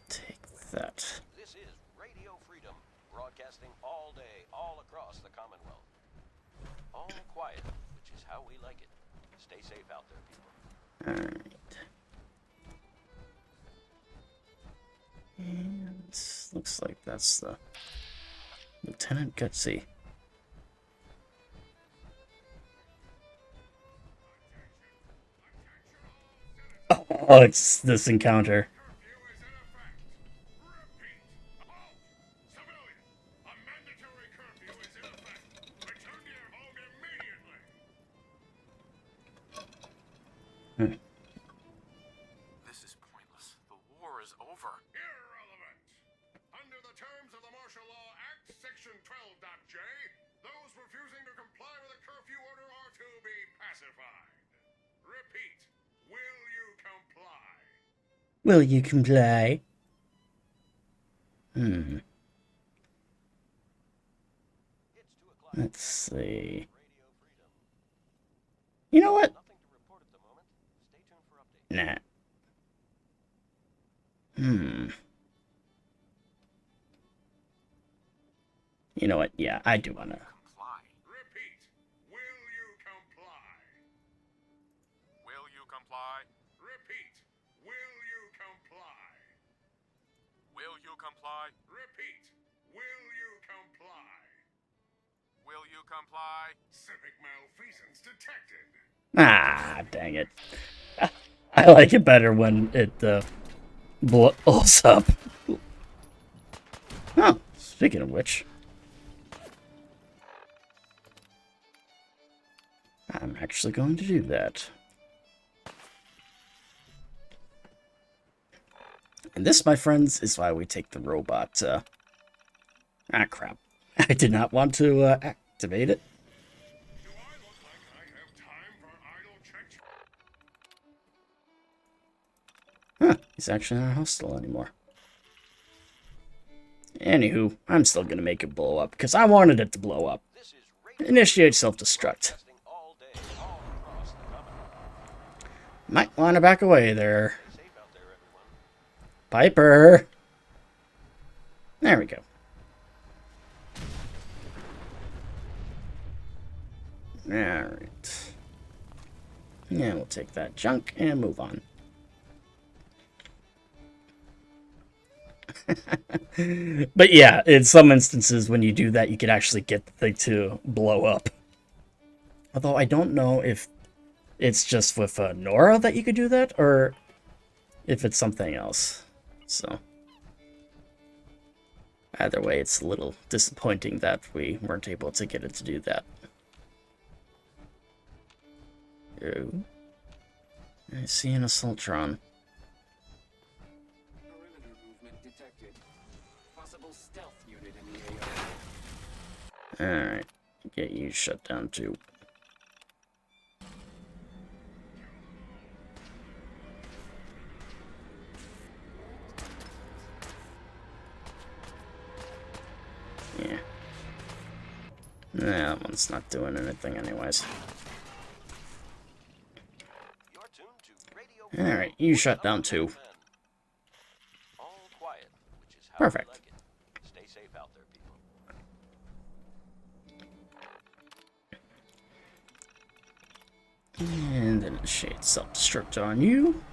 Take that. This is Radio Freedom, broadcasting all day, all across the Commonwealth. All quiet, which is how we like it. Stay safe out there, people. Alright. And looks like that's the Lieutenant Gutsy. Oh, it's this encounter. This is pointless. The war is over. Irrelevant. Under the terms of the Martial Law Act, Section 12.J, those refusing to comply with a curfew order are to be pacified. Repeat, will you comply? Will you comply? Hmm. Let's see. You know what? Nah. You know what? Yeah, I do wanna. Repeat, will you comply? Will you comply? Repeat, will you comply? Will you comply? Repeat, will you comply? Will you comply? Civic malfeasance detected. Ah, dang it. I like it better when it blows up. Oh, speaking of which, I'm actually going to do that. And this, my friends, is why we take the robot. Ah, crap. I did not want to activate it. Do I look like I have time for idle chit-chat? Huh, he's actually not hostile anymore. Anywho, I'm still gonna make it blow up, because I wanted it to blow up. Initiate self-destruct. All day, all across the Commonwealth. Might want to back away there. Stay safe out there, everyone. Piper! There we go. Alright. Yeah, we'll take that junk and move on. But yeah, in some instances when you do that, you can actually get the thing to blow up. Although I don't know if it's just with Nora that you could do that, or if it's something else. So either way, it's a little disappointing that we weren't able to get it to do that. Oh. I see an Assaultron. Perimeter movement detected. Possible stealth unit in the AO. Alright, get you shut down too. Yeah. Nah, that one's not doing anything anyways. You're tuned to Radio Alright, you shut down too. All quiet, which is how Perfect. we like it. Stay safe out there, people. And then initiate self-destruct on you.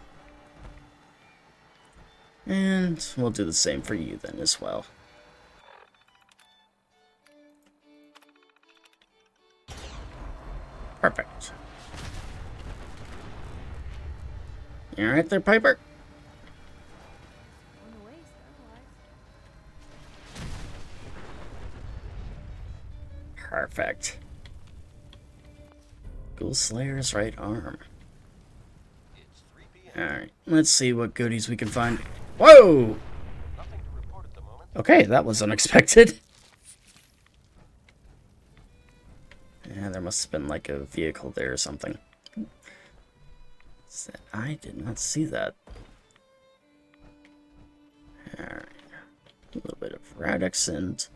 And we'll do the same for you then as well. Perfect. You alright there, Piper? On the way, Starlight. Perfect. Ghoul Slayer's right arm. It's 3 p.m. Alright, let's see what goodies we can find. Whoa! Nothing to report at the moment. Okay, that was unexpected. Yeah, there must have been like a vehicle there or something. I did not see that. Alright. A little bit of Radix and...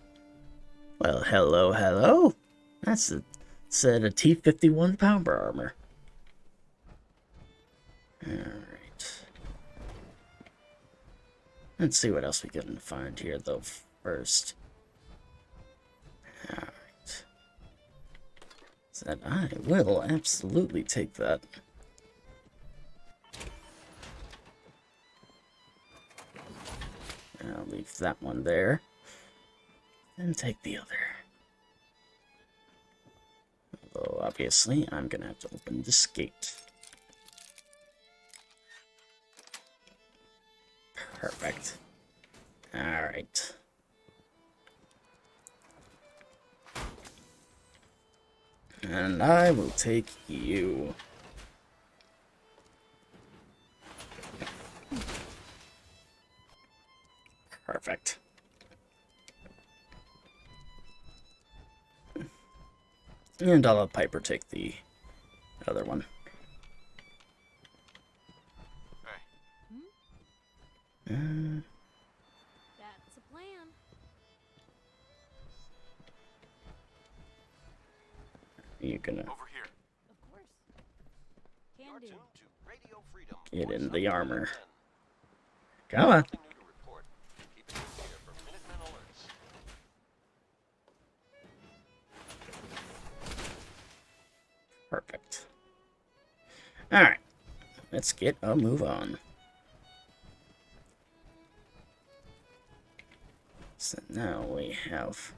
Well, hello, hello! That's a set of T-51 power armor. Alright. Let's see what else we can find here, though, first. Alright. Said I will absolutely take that. I'll leave that one there. Then take the other. Although, obviously, I'm gonna have to open this gate. Perfect. Alright. And I will take you. Perfect. And I'll have Piper take the other one. Hmm? That's a plan. Are you gonna Over here. Of course. Can You're do. tuned to Radio Freedom. get in Voice the of armor? Minutemen. Come on. Nothing new to report. Keep it here for Minutemen alerts. Perfect. Alright. Let's get a move on. So now we have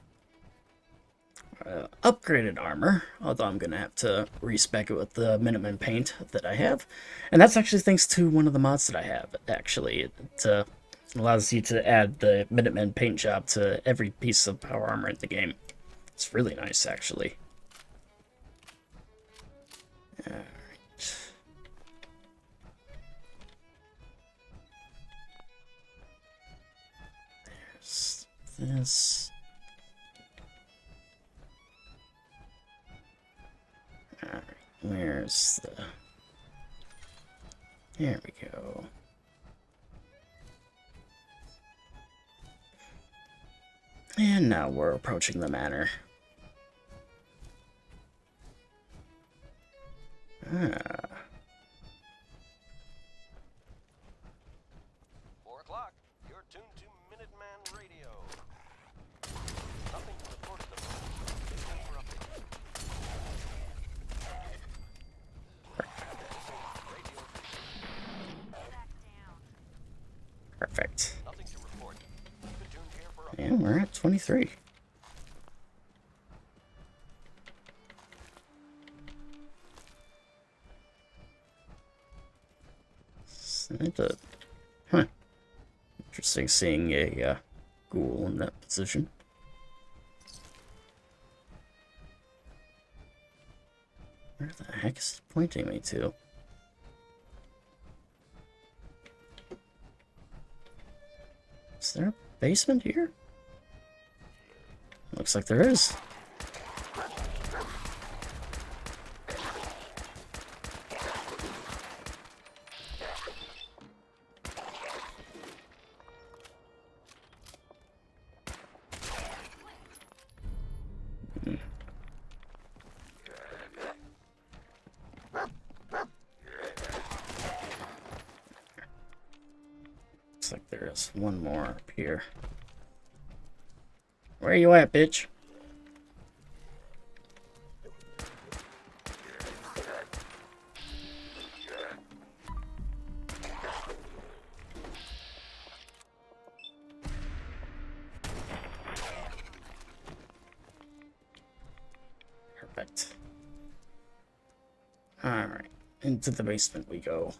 upgraded armor, although I'm going to have to respec it with the Minutemen paint that I have. And that's actually thanks to one of the mods that I have, actually. It allows you to add the Minutemen paint job to every piece of power armor in the game. It's really nice, actually. Alright. There's this. Alright, where's the... There we go. And now we're approaching the manor. Ah. 4 o'clock. You're tuned to Minuteman Radio. Nothing to report at the moment. Stay tuned for updates. Radio Back down. Perfect. Nothing to report. Keep it tuned here for updates. And we're at 23. Huh. Interesting seeing a ghoul in that position. Where the heck is it pointing me to? Is there a basement here? Looks like there is. Looks like there is one more up here. Where you at, bitch? Perfect. Alright, into the basement we go.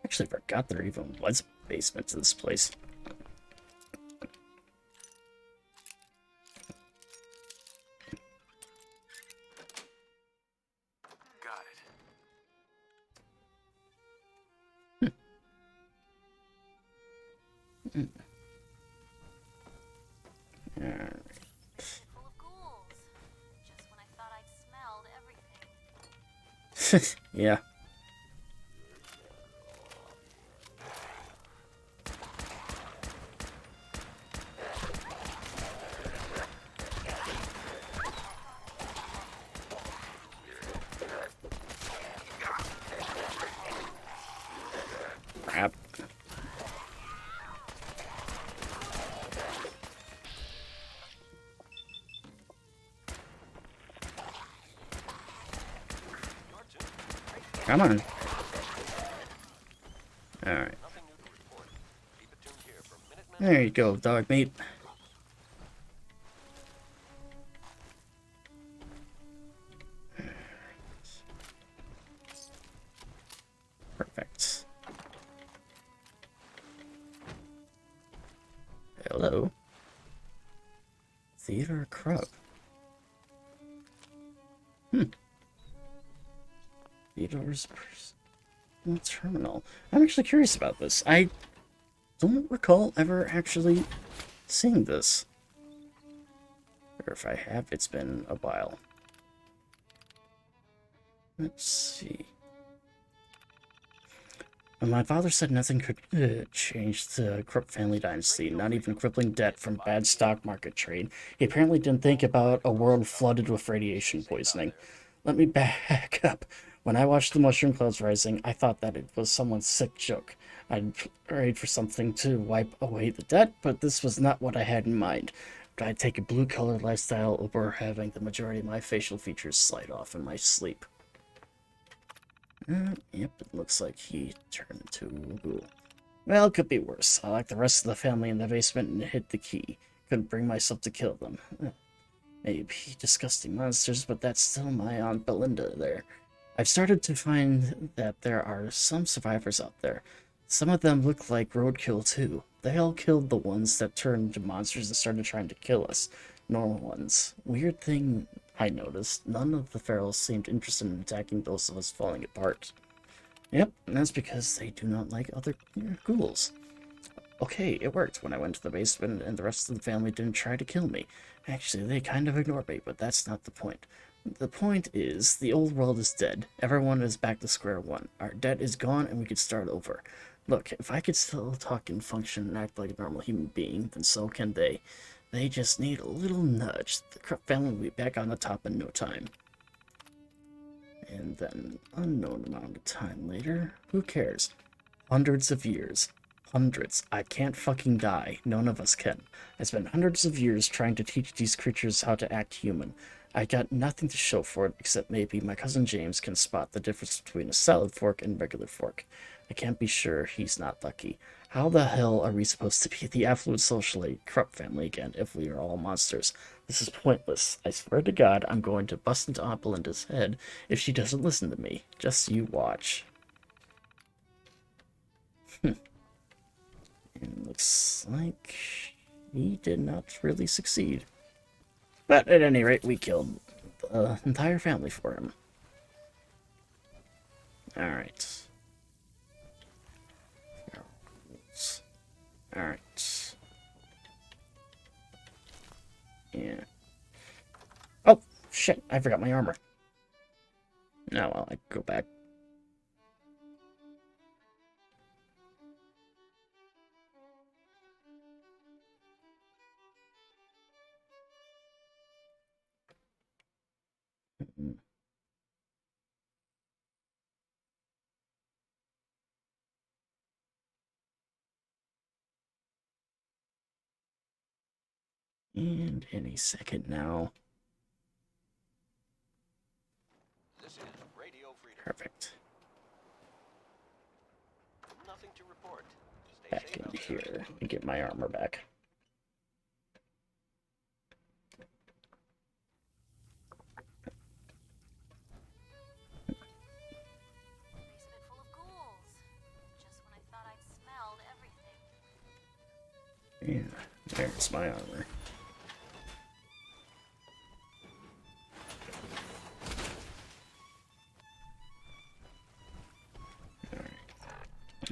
Actually forgot there even was a basement to this place. Got it. Alright. Full of ghouls. Just when I thought I'd smelled Yeah. Crap. Come on. Alright. There you go, dog meat. Perfect. Hello. Theodore Krug. Theodore's personal terminal. I'm actually curious about this. I don't recall ever actually seeing this. Or if I have, it's been a while. Let's see. My father said nothing could change the Krupp family dynasty, not even crippling debt from bad stock market trade. He apparently didn't think about a world flooded with radiation poisoning. Let me back up. When I watched the mushroom clouds rising, I thought that it was someone's sick joke. I'd prayed for something to wipe away the debt, but this was not what I had in mind. I'd take a blue-colored lifestyle over having the majority of my facial features slide off in my sleep. Yep, it looks like he turned into a ghoul. Well, it could be worse. I locked the rest of the family in the basement and hid the key. Couldn't bring myself to kill them. Maybe disgusting monsters, but that's still my Aunt Belinda there. I've started to find that there are some survivors out there. Some of them look like roadkill too. They all killed the ones that turned into monsters and started trying to kill us. Normal ones. Weird thing I noticed, none of the ferals seemed interested in attacking those of us falling apart. Yep, and that's because they do not like other ghouls. Okay, it worked when I went to the basement and the rest of the family didn't try to kill me. Actually, they kind of ignored me, but that's not the point. The point is, the old world is dead. Everyone is back to square one. Our debt is gone and we could start over. Look, if I could still talk and function and act like a normal human being, then so can they. They just need a little nudge. The Krupp family will be back on the top in no time. And then, unknown amount of time later, who cares? Hundreds of years. Hundreds. I can't fucking die. None of us can. I spent hundreds of years trying to teach these creatures how to act human. I got nothing to show for it, except maybe my cousin James can spot the difference between a salad fork and regular fork. I can't be sure he's not lucky. How the hell are we supposed to be the affluent socialite Krupp family again if we are all monsters? This is pointless. I swear to God, I'm going to bust into Aunt Belinda's head if she doesn't listen to me. Just you watch. And looks like he did not really succeed. But at any rate, we killed the entire family for him. Alright. Alright. Yeah. Oh, shit, I forgot my armor. Oh, well, I go back. And any second now. This is Radio Freedom. Perfect. Nothing to report. Stay Back safe in out there. here and get my armor back. Basement full of ghouls. Just when I thought I'd smelled everything. Yeah, there's my armor.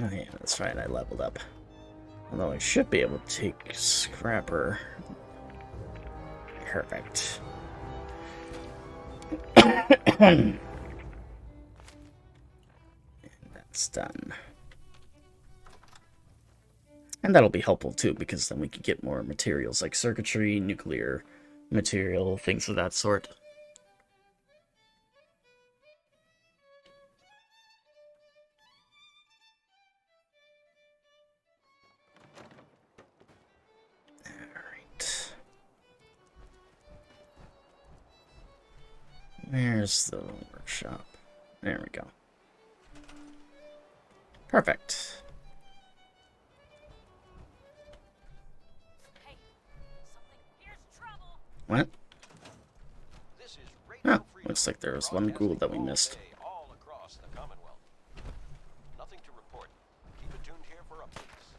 Oh yeah, that's right, I leveled up. Although I should be able to take Scrapper. Perfect. That's done. And that'll be helpful too, because then we could get more materials like circuitry, nuclear material, things of that sort. Alright. Where's the workshop? There we go. Perfect. Hey, something here's trouble. What? This is Oh, Radio Freedom, looks like there was one ghoul that we broadcasting missed. all day, all across the Commonwealth. Nothing to report. Keep it tuned here for updates.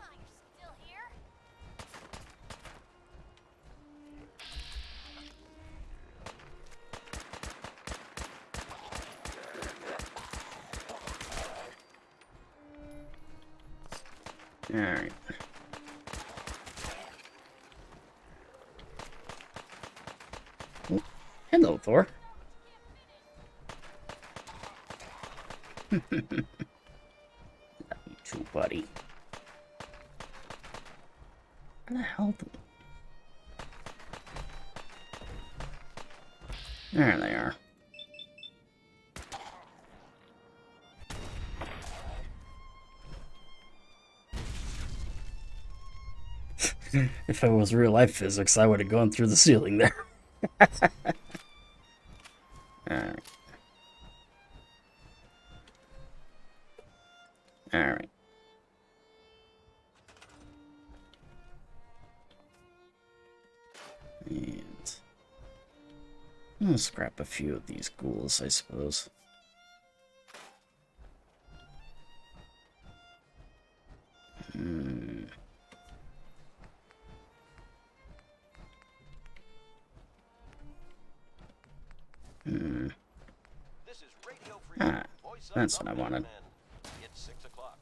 Ah, you're still here? Alright. Oh, hello, Thor. Love you too, buddy. Where the hell? There they are. If it was real life physics, I would have gone through the ceiling there. Alright. Alright. And I'll scrap a few of these ghouls, I suppose. Hmm. This is Radio Freedom, Ah, voice of that's the what I wanted. Minutemen. It's 6 o'clock.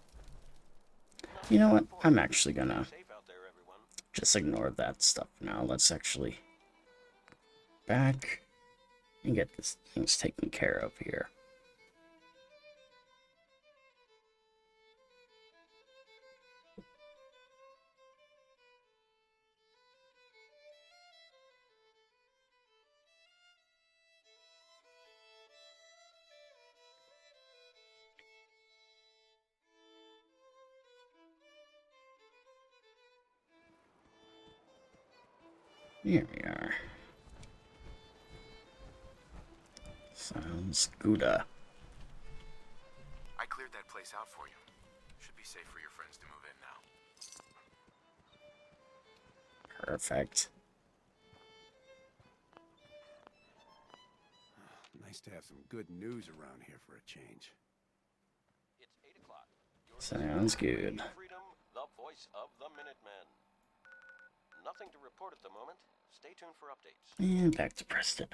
You know what? I'm actually gonna Safe out there, everyone. just ignore that stuff now. Let's actually back and get this things taken care of here. Here we are. Sounds good. I cleared that place out for you. Should be safe for your friends to move in now. Perfect. Nice to have some good news around here for a change. It's 8 o'clock. You're Sounds listening to good. Radio Freedom, the voice of the Minutemen. Nothing to report at the moment. Stay tuned for updates. And back to Preston.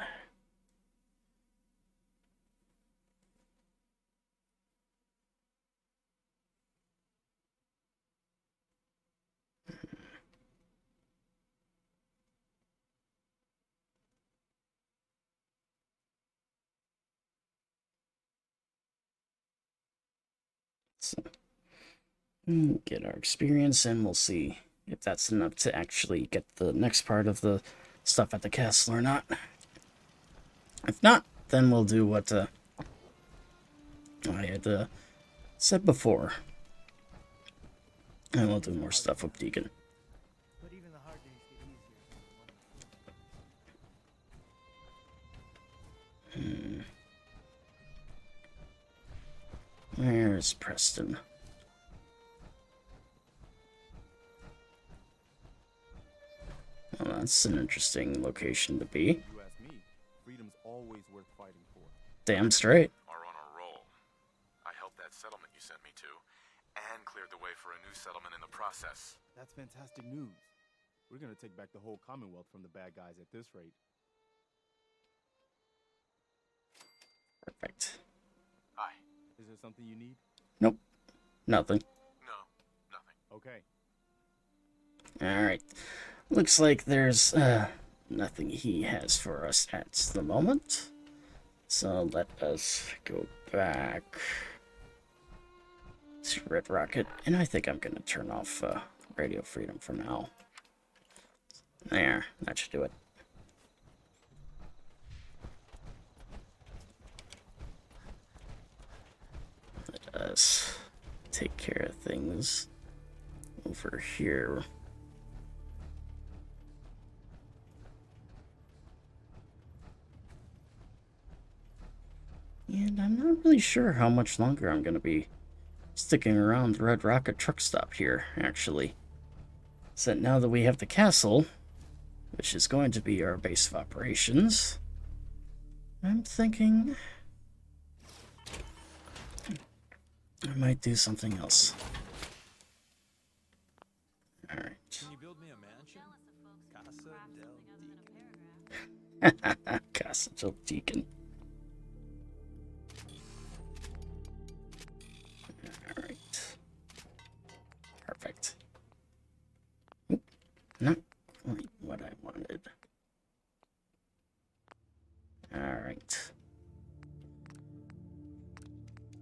So, get our experience, and we'll see if that's enough to actually get the next part of the stuff at the castle or not. If not, then we'll do what I had said before. And we'll do more stuff with Deacon. But even the hard days get easier. Where's Preston? Well, that's an interesting location to be. You ask me, freedom's always worth fighting for. Damn straight. Are on a roll. I helped that settlement you sent me to, and cleared the way for a new settlement in the process. That's fantastic news. We're gonna take back the whole Commonwealth from the bad guys at this rate. Perfect. Hi. Is there something you need? Nope. Nothing. No, nothing. Okay. Alright. Looks like there's nothing he has for us at the moment. So let us go back to Red Rocket, and I think I'm going to turn off Radio Freedom for now. There, that should do it. Let us take care of things over here. And I'm not really sure how much longer I'm going to be sticking around the Red Rocket truck stop here, actually. So now that we have the castle, which is going to be our base of operations, I'm thinking I might do something else. Alright. Can you build me a mansion? Casa del Deacon. Casa del Deacon. Alright. Perfect. Oop, not quite what I wanted. Alright.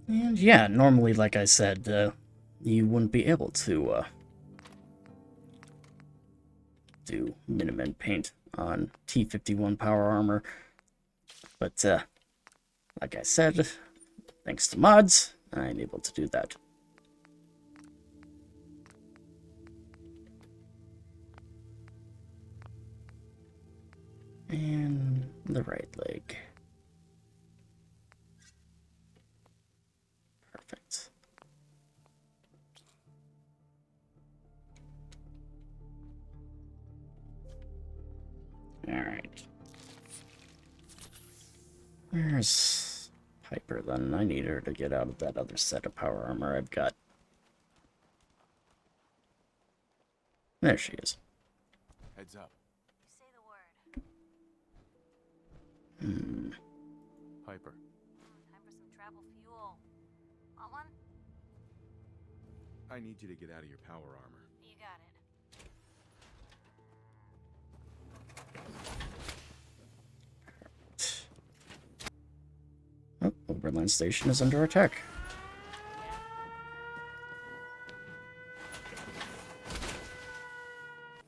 And yeah, normally, like I said, you wouldn't be able to do Minutemen paint on T-51 power armor. But, like I said, thanks to mods, I'm able to do that. And the right leg. Perfect. Alright. Where's Piper then? I need her to get out of that other set of power armor I've got. There she is. Heads up. Say the word. Piper. Time for some travel fuel. Want one? I need you to get out of your power armor. You got it. Oh, Oberlin Station is under attack.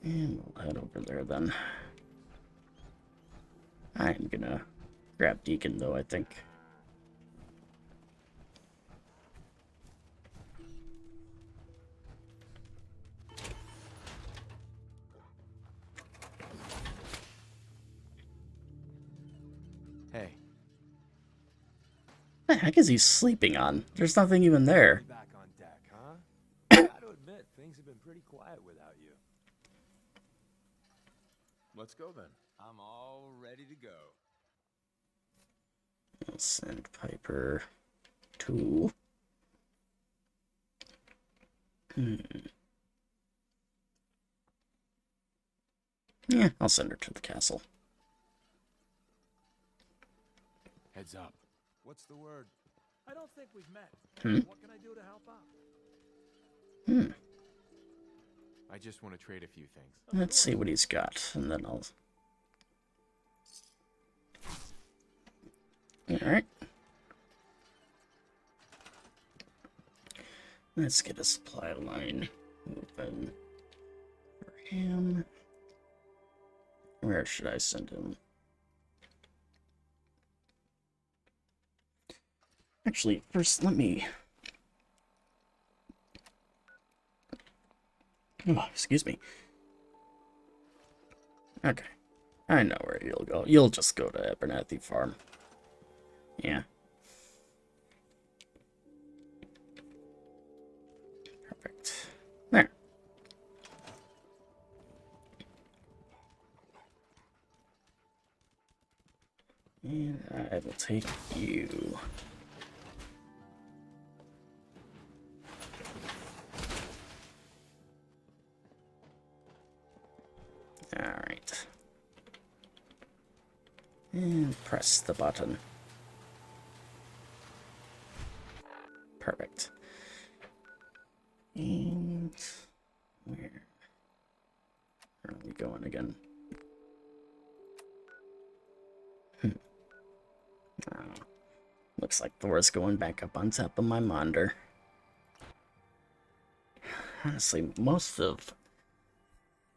And we'll head over there then. I'm gonna grab Deacon though, I think. Hey. The heck is he sleeping on? There's nothing even there. Back on deck, huh? Gotta admit, things have been pretty quiet without you. Let's go then. I'm all ready to go. I'll send Piper to... Yeah, I'll send her to the castle. Heads up. What's the word? I don't think we've met. Hmm? What can I do to help out? I just want to trade a few things. Let's see what he's got, and then I'll... Alright. Let's get a supply line open for him. Where should I send him? Actually, first let me... Oh, excuse me. Okay. I know where you'll go. You'll just go to Abernathy Farm. Yeah. Perfect. There. And I will take you. Alright. And press the button. Perfect. And where are we going again? Oh, Looks like Thor's going back up on top of my monitor. Honestly, most of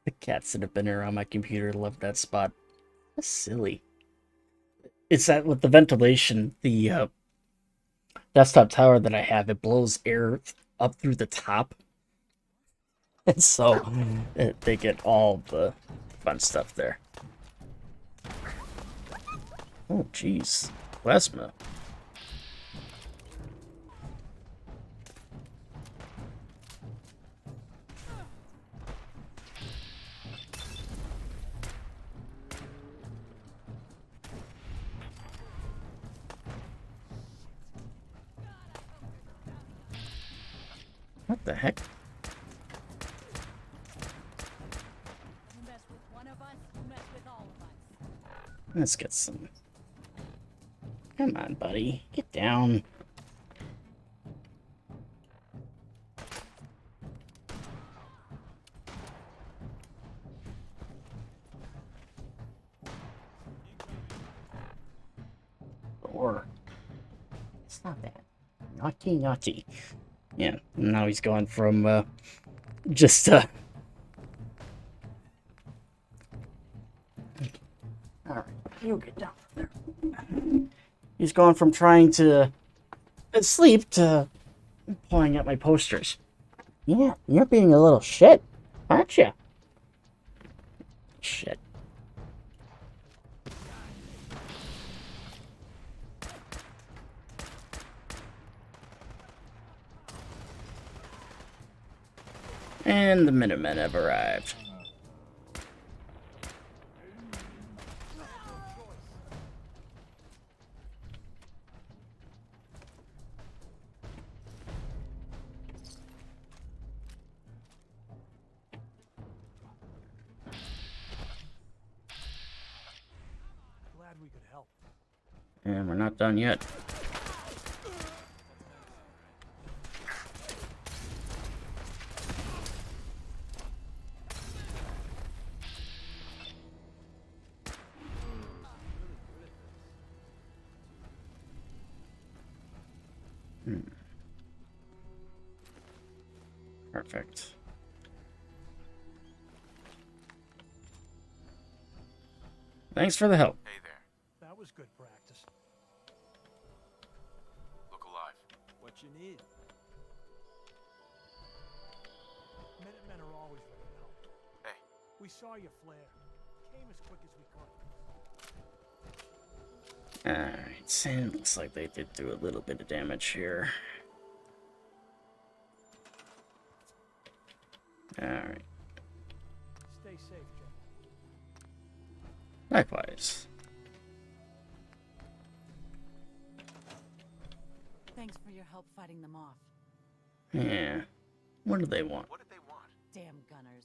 the cats that have been around my computer love that spot. That's silly. It's that with the ventilation, the desktop tower that I have, it blows air up through the top. And so they get all the fun stuff there. Oh, jeez. Plasma. What the heck? You mess with one of us, you mess with all of us. Let's get some. Come on, buddy. Get down. Or it's not that. Naughty, naughty. Yeah, now he's going from just Alright, you get down there. He's going from trying to sleep to pulling at my posters. Yeah, you're being a little shit, aren't you? Shit. And the Minutemen have arrived. Glad we could help. And we're not done yet. Perfect. Thanks for the help. Hey there. That was good practice. Look alive. What you need. Minutemen are always ready to help. Hey. We saw your flare. Came as quick as we could. Alright, so it looks like they did do a little bit of damage here. Alright. Stay safe, General. Likewise. Thanks for your help fighting them off. Yeah. What do they want? What did they want? Damn gunners.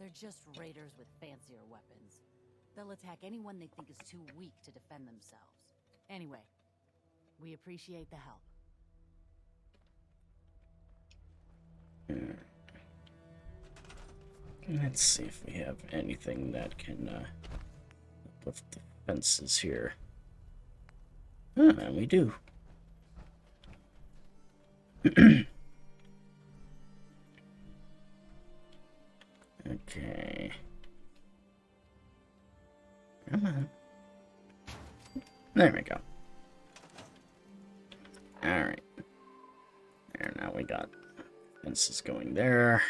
They're just raiders with fancier weapons. They'll attack anyone they think is too weak to defend themselves. Anyway, we appreciate the help. Let's see if we have anything that can help with the fences here. We do. Okay. Come on. There we go. Alright. There, now we got fences going there.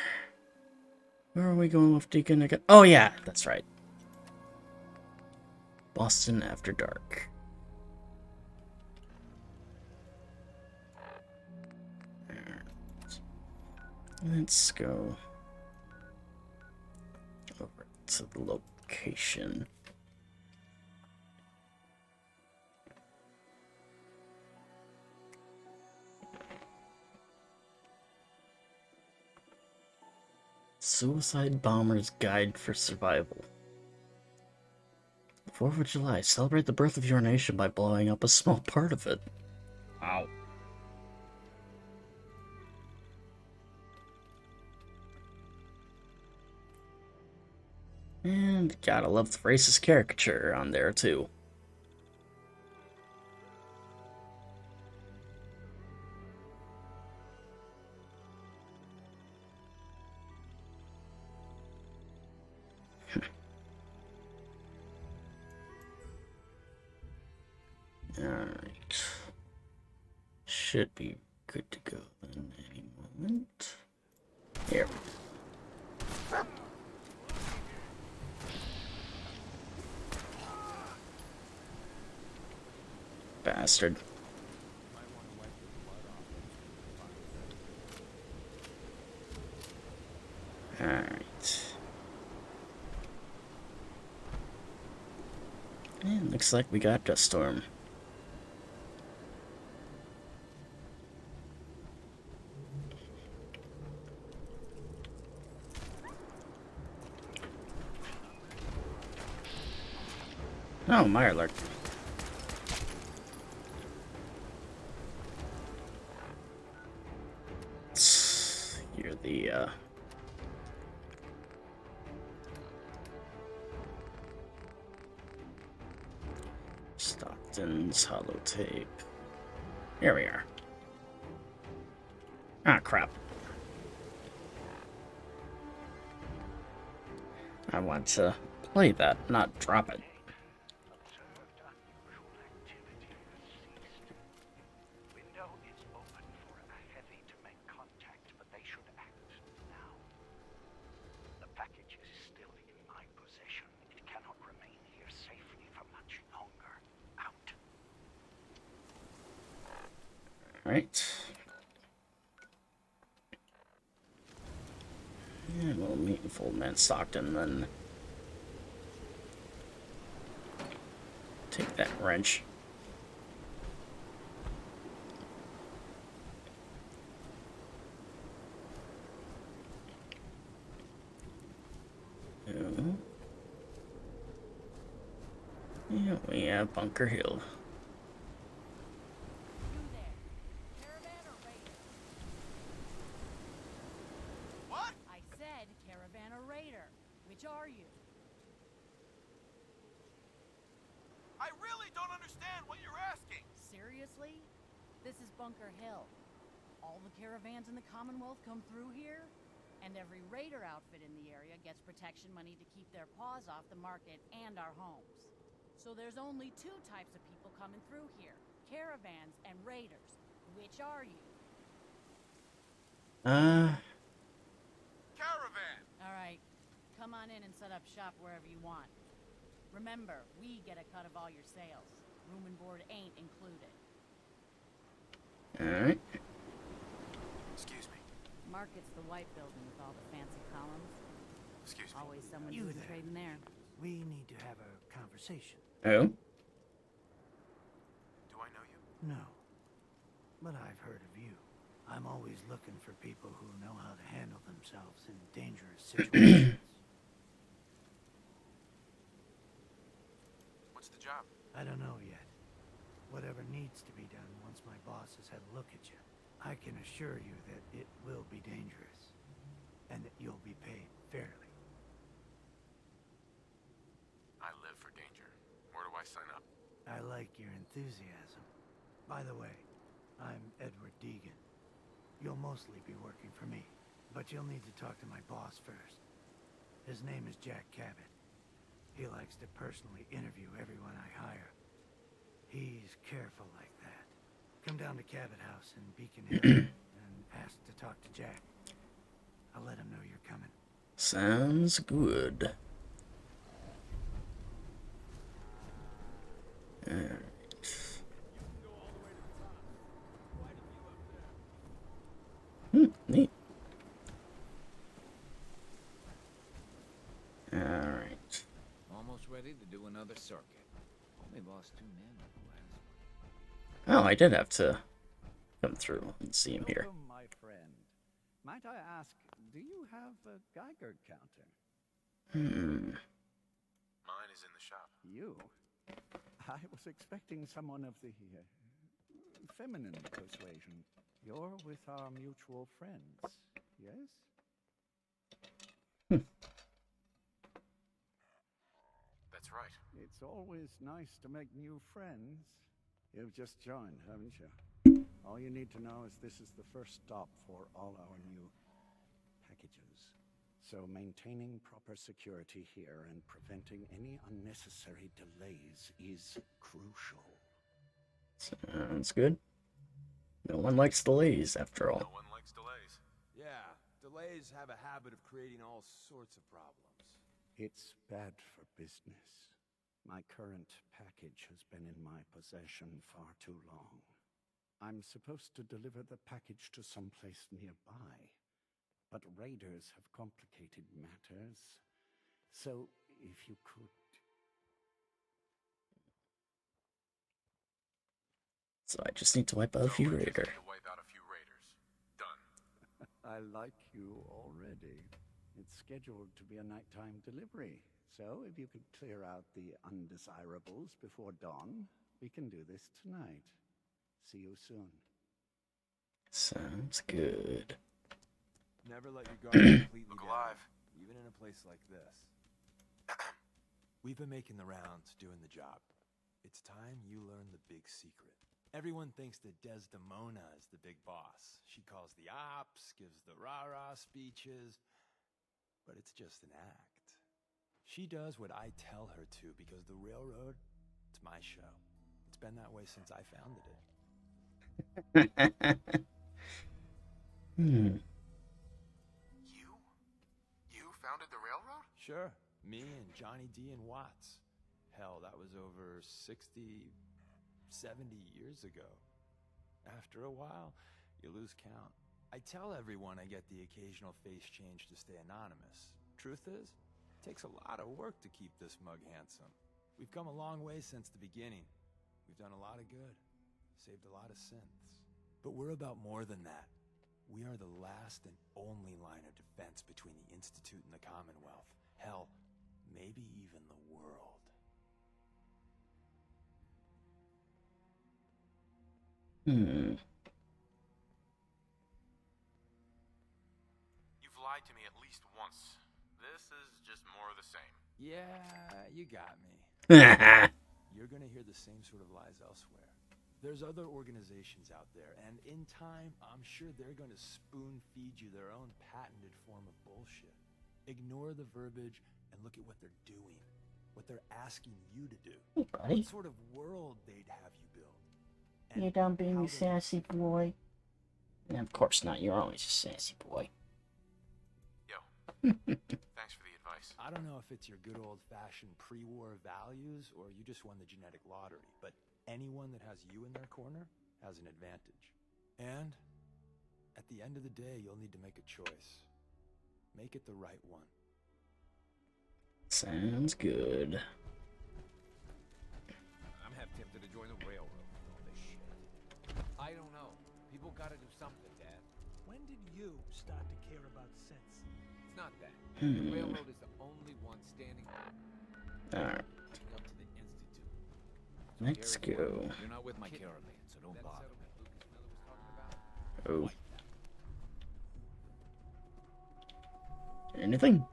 Where are we going with Deacon again? Oh yeah, that's right. Boston After Dark. Let's go over to the location. Suicide Bomber's Guide for Survival. 4th of July. Celebrate the birth of your nation by blowing up a small part of it. Wow. And gotta love the racist caricature on there too. Alright. Should be good to go in any moment. Here. Bastard. Alright. And looks like we got Dust Storm. Oh, Mirelurk. You're the, Stockton's holotape. Here we are. Ah, crap. I want to play that, not drop it. Right. Yeah, we'll meet Full Man Stockton, then take that wrench. Oh. Yeah, we have Bunker Hill. Which are you? I really don't understand what you're asking. Seriously? This is Bunker Hill. All the caravans in the Commonwealth come through here, and every raider outfit in the area gets protection money to keep their paws off the market and our homes. So there's only two types of people coming through here, caravans and raiders. Which are you? Caravan. All right. Come on in and set up shop wherever you want. Remember, we get a cut of all your sales. Room and board ain't included. Alright. Excuse me. Market's the white building with all the fancy columns. Excuse me. Always someone doing trading there. We need to have a conversation. Oh? Do I know you? No. But I've heard of you. I'm always looking for people who know how to handle themselves in dangerous situations. What's the job? I don't know yet. Whatever needs to be done once my boss has had a look at you. I can assure you that it will be dangerous. And that you'll be paid fairly. I live for danger. Where do I sign up? I like your enthusiasm. By the way, I'm Edward Deegan. You'll mostly be working for me, but you'll need to talk to my boss first. His name is Jack Cabot. He likes to personally interview everyone I hire. He's careful like that. Come down to Cabot House in Beacon Hill and ask to talk to Jack. I'll let him know you're coming. Sounds good. Alright. Neat. Alright. Almost ready to do another circuit. Only lost 2 men otherwise. Oh, I did have to come through and see him here. Welcome, my friend. Might I ask, do you have a Geiger counter? Mine is in the shop. You? I was expecting someone of the feminine persuasion. You're with our mutual friends, yes? That's right. It's always nice to make new friends. You've just joined, haven't you? All you need to know is this is the first stop for all our new packages. So maintaining proper security here and preventing any unnecessary delays is crucial. Sounds good. No one likes delays, after all. No one likes delays. Yeah, delays have a habit of creating all sorts of problems. It's bad for business. My current package has been in my possession far too long. I'm supposed to deliver the package to someplace nearby, but raiders have complicated matters. So, if you could... So I just need to wipe out a few raiders. Wipe out a few raiders. Done. I like you already. It's scheduled to be a nighttime delivery, so if you could clear out the undesirables before dawn, we can do this tonight. See you soon. Sounds good. Never let your guard completely Look down, alive. even in a place like this. We've been making the rounds, doing the job. It's time you learn the big secret. Everyone thinks that Desdemona is the big boss. She calls the ops, gives the rah-rah speeches, but it's just an act. She does what I tell her to because the railroad, it's my show. It's been that way since I founded it. You founded the railroad? Sure. Me and Johnny D and Watts. Hell, that was over 60, 70 years ago. After a while, you lose count. I tell everyone I get the occasional face change to stay anonymous. Truth is, it takes a lot of work to keep this mug handsome. We've come a long way since the beginning. We've done a lot of good, saved a lot of synths. But we're about more than that. We are the last and only line of defense between the Institute and the Commonwealth. Hell, maybe even the world. You've lied to me at least once. This is just more of the same. Yeah, you got me. You're gonna hear the same sort of lies elsewhere. There's other organizations out there, and in time, I'm sure they're gonna spoon-feed you their own patented form of bullshit. Ignore the verbiage and look at what they're doing, what they're asking you to do. Hey, buddy. What sort of world they'd have you build. You done being a sassy boy? And of course not, you're always a sassy boy. Yo, thanks for the advice. I don't know if it's your good old-fashioned pre-war values or you just won the genetic lottery, but anyone that has you in their corner has an advantage. And at the end of the day, you'll need to make a choice. Make it the right one. Sounds good. I'm half tempted to join the railroad with all this shit. I don't know. People gotta do something, Dad. When did you start to care about sense? It's not that. The railroad is the only one standing Alright. up to the Institute. Let's go. You're not with my caravan, so don't bother me. Oh. Anything?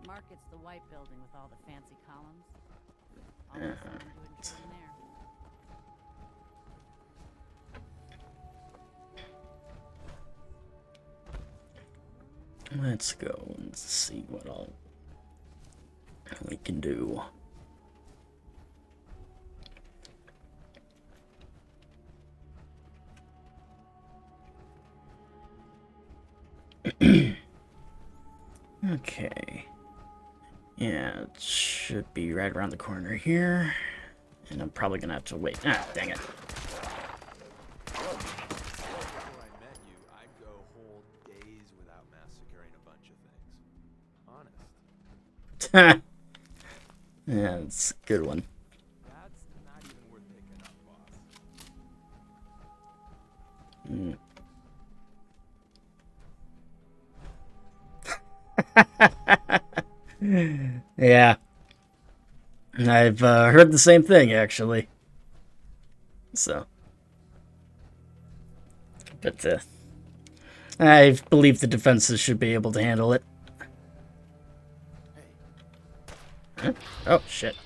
Market's the white building with all the fancy columns. Always someone doing trading there. Let's go and see what all we can do. Okay. Yeah, it should be right around the corner here. And I'm probably gonna have to wait. Ah, dang it. Before I met you, I'd go whole days without massacring a bunch of things. Honest. Yeah, it's a good one. That's not even worth picking up, boss. Yeah. I've heard the same thing, actually. So. But, I believe the defenses should be able to handle it. Huh? Oh, shit.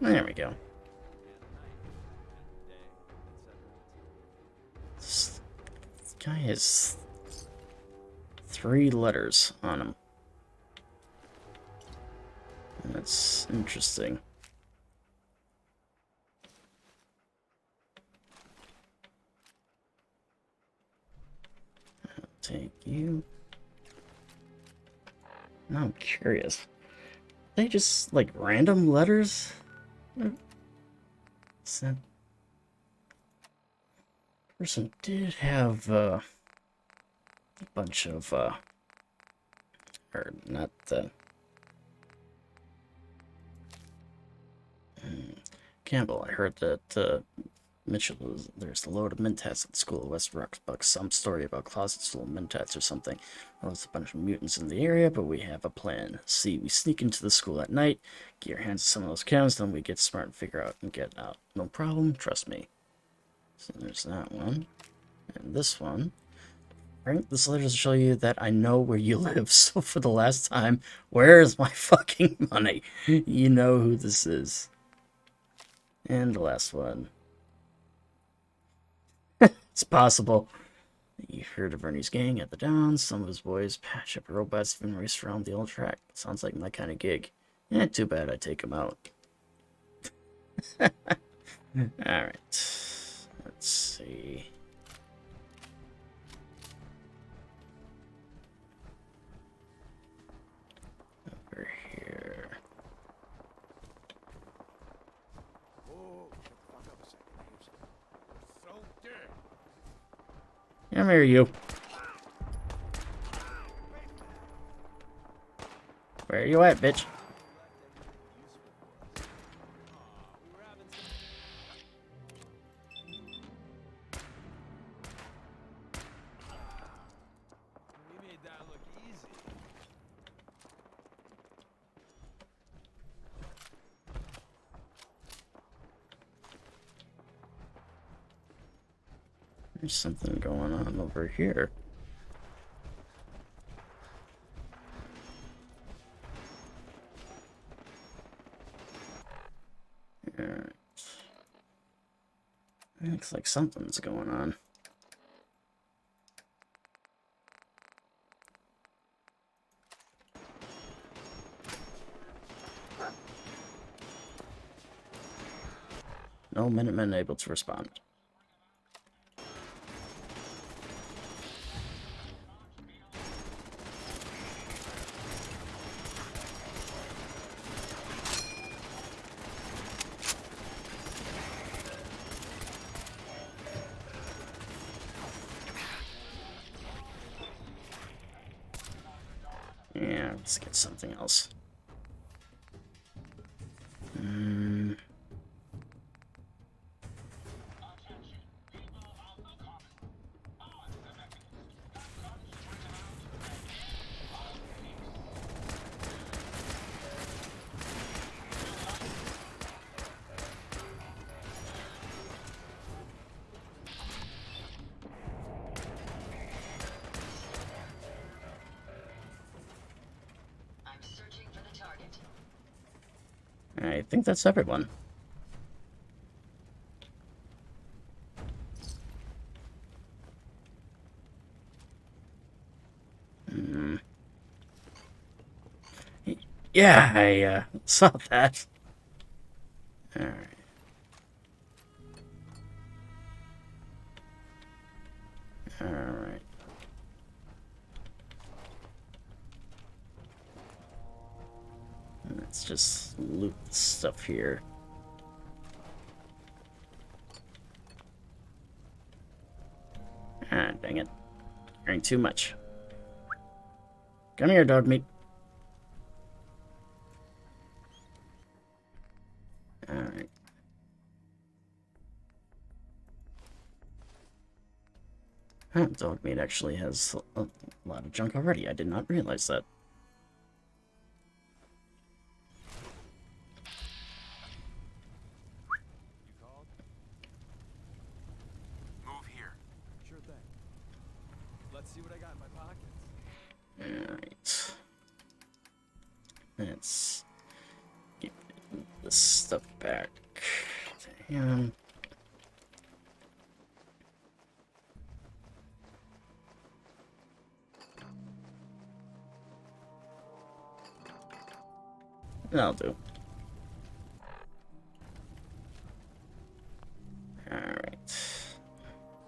There we go. This guy is 3 letters on them. That's interesting. I'll take you. Now I'm curious. Are they just like random letters? That person did have a bunch of or not the Campbell. I heard that Mitchell there's a load of mentats at the school of West Roxbuck. Some story about closets full of mentats or something. Well, there's a bunch of mutants in the area, but we have a plan. See, we sneak into the school at night, get your hands on some of those cams, then we get smart and figure out and get out. No problem, trust me. So there's that one. And this one. Right? This letter will show you that I know where you live. So for the last time, where is my fucking money? You know who this is. And the last one. It's possible. You heard of Ernie's gang at the Downs. Some of his boys patch up robots, even race around the old track. Sounds like my kind of gig. Eh, too bad I take him out. Alright. Let's see. Over here. Come here, you. Where you at, bitch? There's something going on over here. Alright. Looks like something's going on. No Minutemen able to respond. Yeah, let's get something else. I think that's everyone. Yeah, I saw that. Alright. Alright. Let's just loot the stuff here. Ah, dang it. Carrying too much. Come here, dog meat. Alright. Dog meat actually has a lot of junk already. I did not realize that. Move here. Sure thing. Let's see what I got in my pockets. Alright. Let's get this stuff back to him. That'll do. Alright.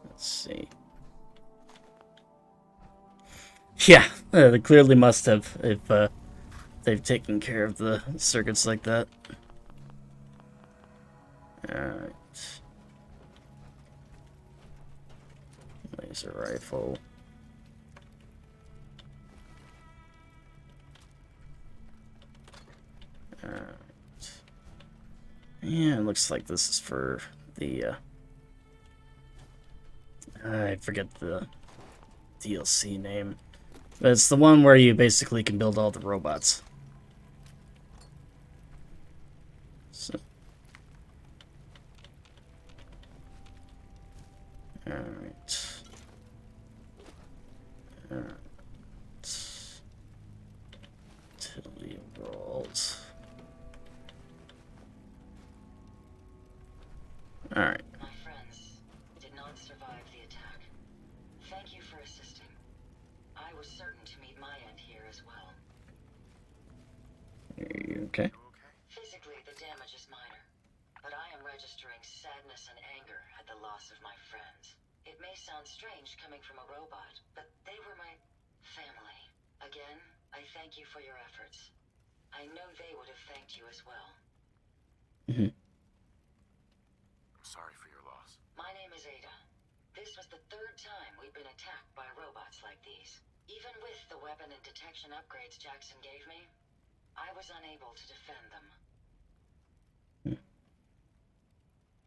Let's see. Yeah, they clearly must have if they've taken care of the circuits like that. Alright. Laser rifle. Alright. Yeah, it looks like this is for the, I forget the DLC name. But it's the one where you basically can build all the robots. So. Alright. Alright. Utility rolls. Alright. My friends did not survive the attack. Thank you for assisting. I was certain to meet my end here as well. Are you okay? Physically, the damage is minor, but I am registering sadness and anger at the loss of my friends. It may sound strange coming from a robot, but they were my family. Again, I thank you for your efforts. I know they would have thanked you as well. Mm-hmm. I'm sorry for your loss. My name is Ada. This was the third time we've been attacked by robots like these. Even with the weapon and detection upgrades Jackson gave me, I was unable to defend them.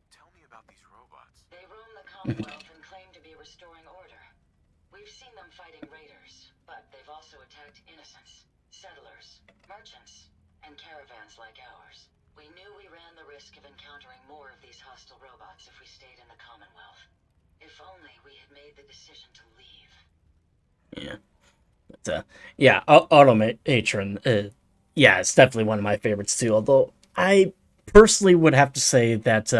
Tell me about these robots. They roam the Commonwealth and claim to be restoring order. We've seen them fighting raiders, but they've also attacked innocents, settlers, merchants, and caravans like ours. We knew we ran the risk of encountering more of these hostile robots if we stayed in the Commonwealth. If only we had made the decision to leave. Yeah. But, yeah, Automation, yeah, it's definitely one of my favorites too, although I personally would have to say that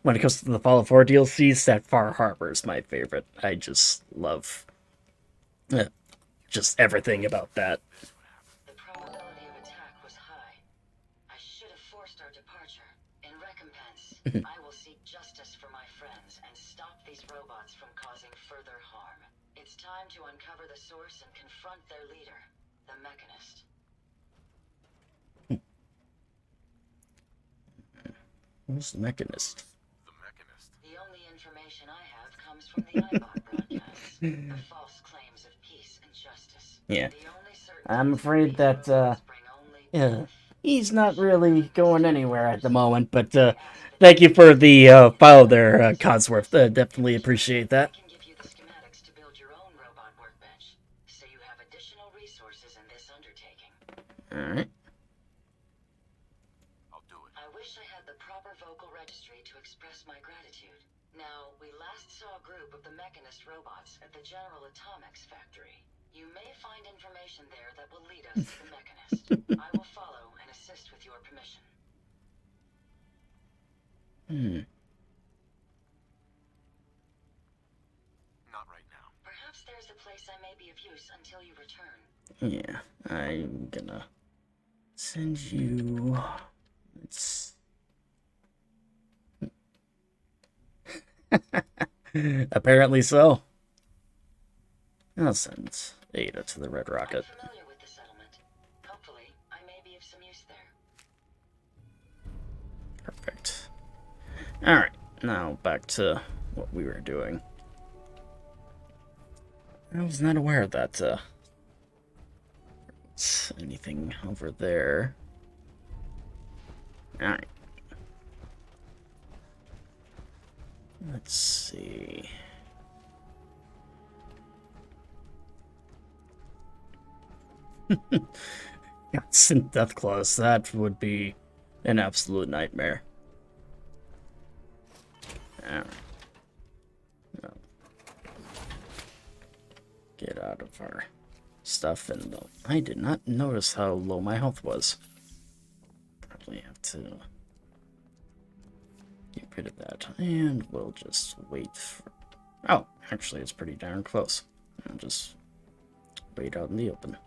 when it comes to the Fallout 4 DLCs, that Far Harbor is my favorite. I just love just everything about that. The probability of attack was high. I should have forced our departure. In recompense, I will seek justice for my friends and stop these robots from causing further harm. It's time to uncover the source and confront their leader, the Mechanist. Who's the Mechanist? The only information I have comes from the iBot broadcasts. The false claims of peace and justice. Yeah. I'm afraid that, he's not really going anywhere at the moment, but, thank you for the, follow there, Codsworth. Definitely appreciate that. I can give you the schematics to build your own robot workbench, so you have additional resources in this undertaking. Alright. I wish I had the proper vocal registry to express my gratitude. Now, we last saw a group of the Mechanist robots at the General Atomics factory. You may find information there that will lead us to the Mechanist. I will follow and assist with your permission. Not right now. Perhaps there's a place I may be of use until you return. Yeah, I'm gonna send you... Apparently so. I'll send Ada to the Red Rocket. I'm familiar with the settlement. Hopefully, I may be of some use there. Perfect. Alright, now back to what we were doing. I was not aware that, anything over there. Alright. Let's see. Instant death clause, that would be an absolute nightmare. Alright. No. Get out of our stuff, and I did not notice how low my health was. Probably have to get rid of that, and we'll just wait for... Oh, actually, it's pretty darn close. I'll just wait out in the open.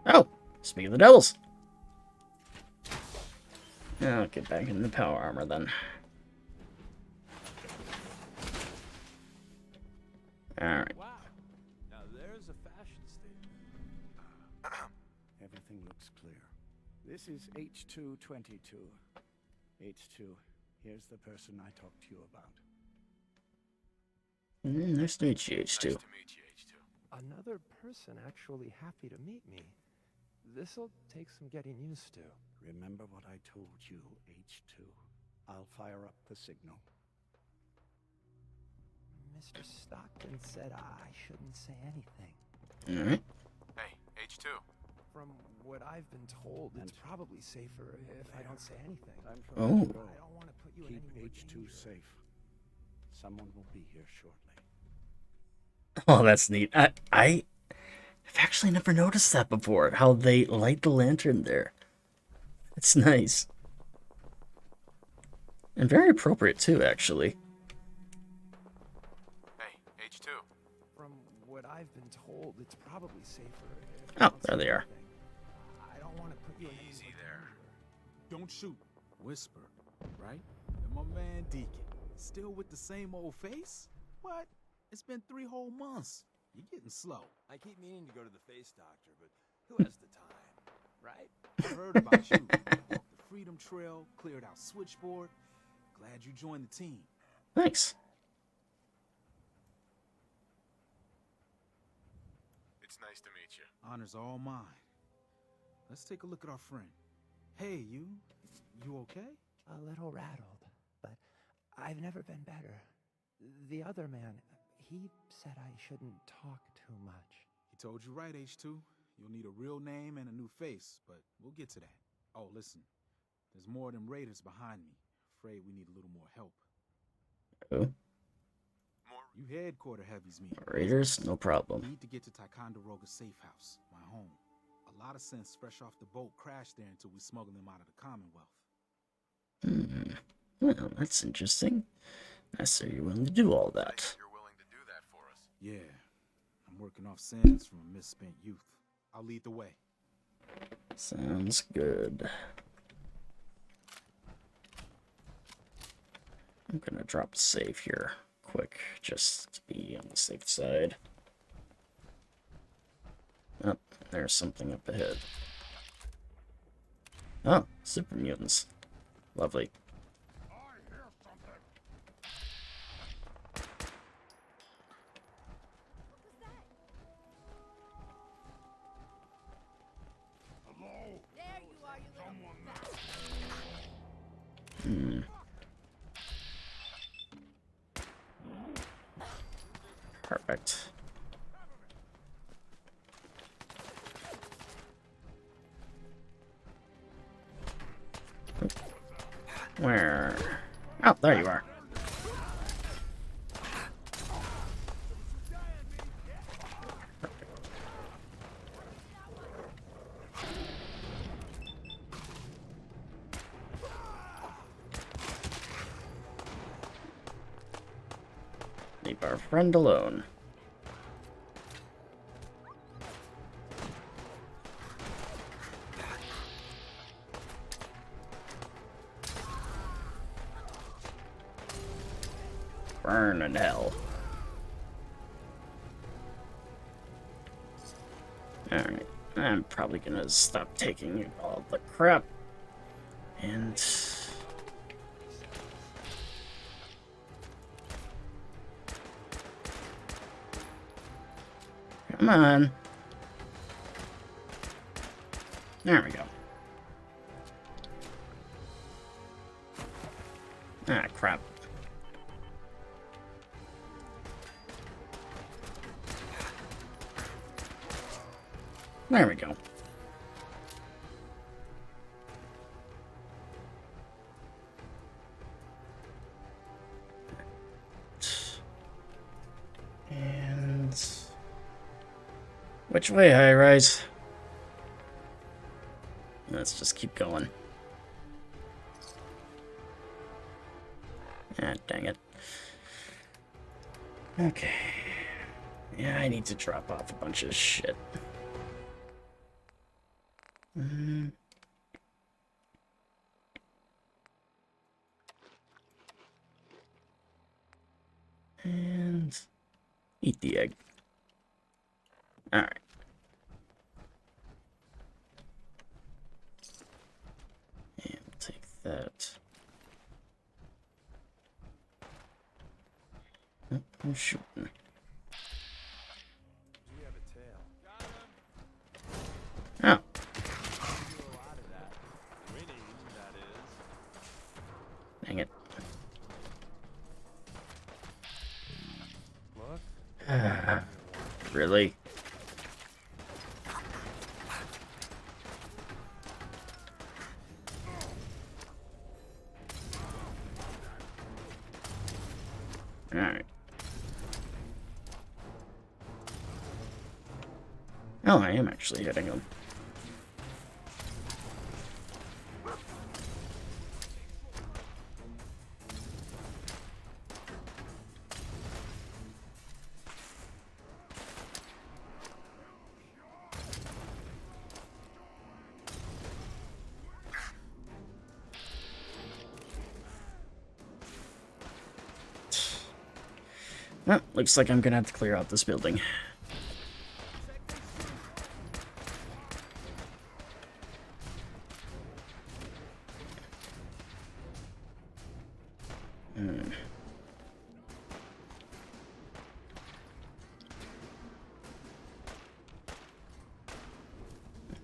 Oh, speak of the devils. I'll get back in the power armor then. Alright. Wow. Now there's a fashion statement. Everything looks clear. This is H222. H2, here's the person I talked to you about. Nice to meet you, H2. Nice to meet you, H2. Another person actually happy to meet me. This'll take some getting used to. Remember what I told you, H2. I'll fire up the signal. Mr. Stockton said I shouldn't say anything. Alright. Hey, H2. From what I've been told, it's probably safer if I don't say anything. Time for Oh. us to go. I don't want to put you Keep in any more H2 danger. safe. Someone will be here shortly. Oh, that's neat. I've actually never noticed that before, how they light the lantern there. It's nice. And very appropriate, too, actually. Hey, H2. From what I've been told, it's probably safer if Oh, there they are. I don't want to put you in any Easy there. Don't shoot. Whisper, right? And my man Deacon, still with the same old face? What? It's been 3 whole months. You're getting slow. I keep meaning to go to the face doctor, but who has the time, right? I heard about you. Walked the Freedom Trail, cleared out Switchboard. Glad you joined the team. Thanks. It's nice to meet you. Honor's all mine. Let's take a look at our friend. Hey, you okay? A little rattled, but I've never been better. The other man, he said I shouldn't talk too much. He told you right, H2. You'll need a real name and a new face, but we'll get to that. Oh, listen. There's more of them raiders behind me. Afraid we need a little more help. Oh. You headquarter heavies meet. Raiders, no problem. Need to get to Ticonderoga's safe house, my home. A lot of sense fresh off the boat crashed there until we smuggled them out of the Commonwealth. Well, that's interesting. I see you're willing to do all that. You're willing to do that for us. Yeah, I'm working off sins from a misspent youth. I'll lead the way. Sounds good. I'm gonna drop a save here quick, just to be on the safe side. Oh, there's something up ahead. Oh, super mutants. Lovely. There you are, you little bastard. Perfect. Where? Oh, there you are. Leave our friend alone. Burn in hell. Alright, I'm probably gonna stop taking all the crap. And... come on. There we go. Ah, crap. There we go. And... which way, High Rise? Let's just keep going. Ah, dang it. Okay. Yeah, I need to drop off a bunch of shit. Eat the egg. Alright. And we'll take that. Oh, I'm shooting. Oh. Dang it. Really? Alright. Oh, I am actually hitting him. Well, looks like I'm gonna have to clear out this building.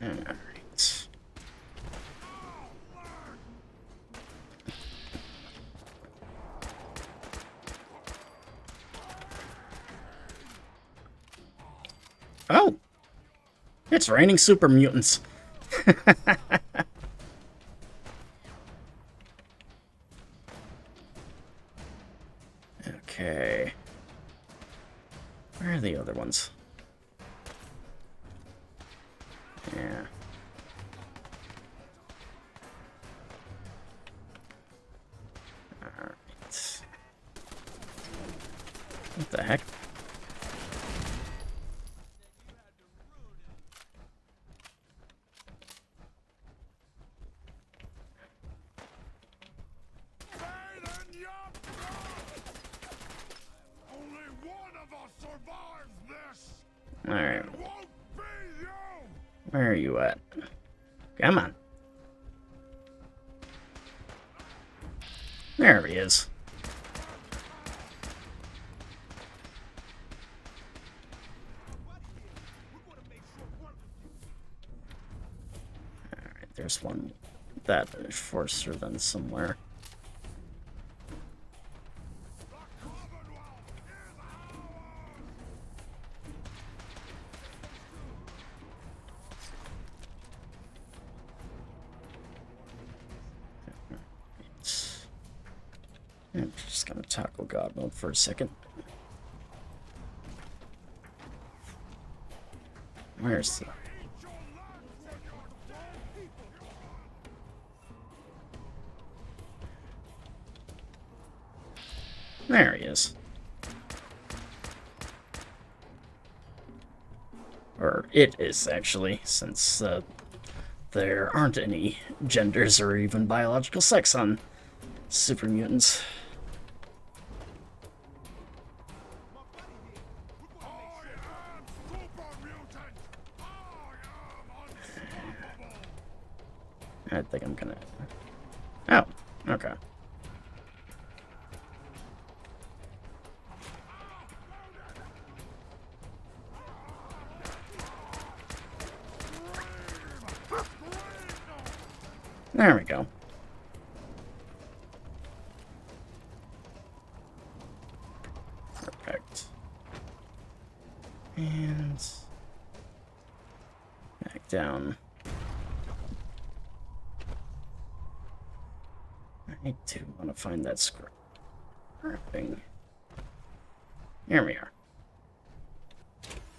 Alright. Oh! It's raining super mutants. Okay. Where are the other ones? Yeah. Alright. What the heck? Alright. Where are you at? Come on. There he is. Alright, there's one that Forcer then somewhere. I'm just gonna tackle God mode for a second. Where's the... There he is. Or it is, actually, since there aren't any genders or even biological sex on super mutants. I think I'm gonna... Oh, okay. There we go. Perfect. And... back down. I do want to find that scrapping. Here we are.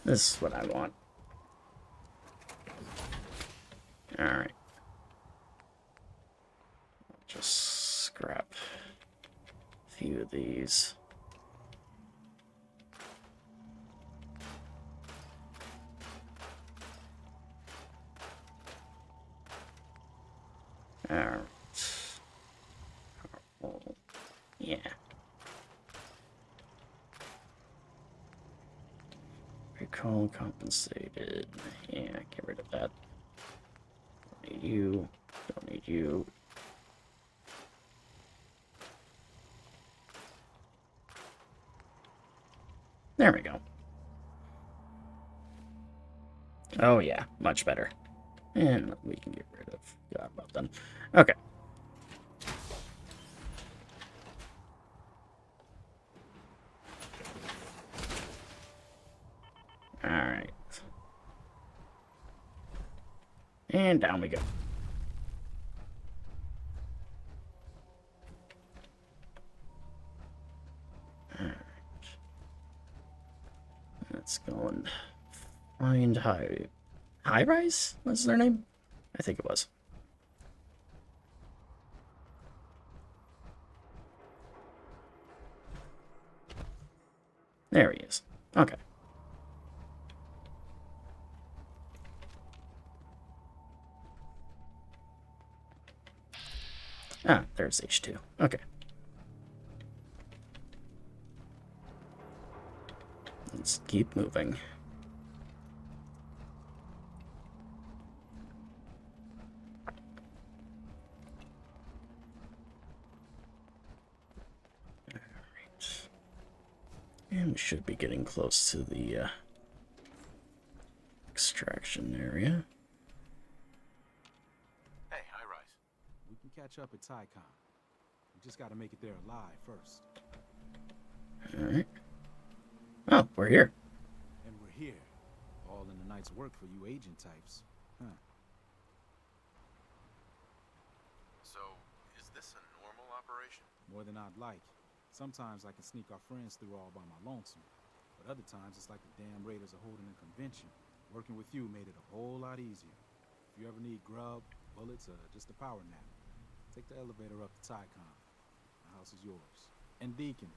This is what I want. Alright. Just scrap a few of these. Alright. Yeah. call compensated. Yeah, get rid of that. Don't need you. Don't need you. There we go. Oh yeah, much better. And we can get rid of God well done. Okay. Alright. And down we go. Alright. Let's go and find High Rise? What's their name? I think it was. There he is. Okay. Ah, there's H2. Okay. Let's keep moving. Alright. And we should be getting close to the extraction area. Hey, High Rise. We can catch up at Tycon. We just gotta make it there alive first. Alright. Oh, we're here. And we're here. All in the night's work for you agent types. Huh. So, is this a normal operation? More than I'd like. Sometimes I can sneak our friends through all by my lonesome. But other times it's like the damn raiders are holding a convention. Working with you made it a whole lot easier. If you ever need grub, bullets, or just a power nap, take the elevator up to Tycon. The house is yours. And Deacon,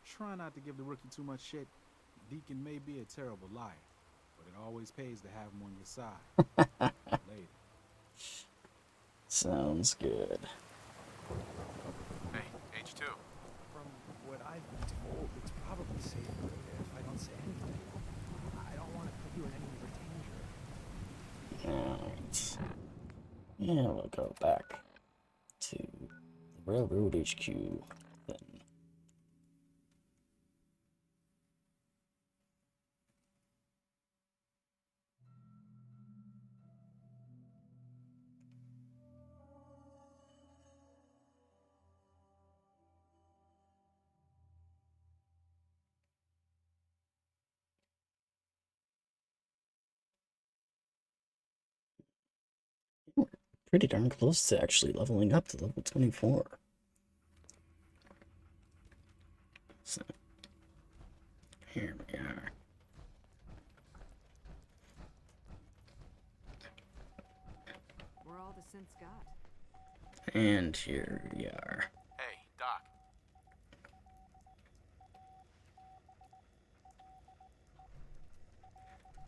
try not to give the rookie too much shit. Deacon may be a terrible liar, but it always pays to have him on your side. Later. Sounds good. Hey, H2. From what I've been told, it's probably safer if I don't say anything. I don't want to put you in any more danger. Alright. Yeah, we'll go back to the Railroad HQ then. We're pretty darn close to actually leveling up to level 24. So, here we are. We're all the synths got. And here we are. Hey, Doc.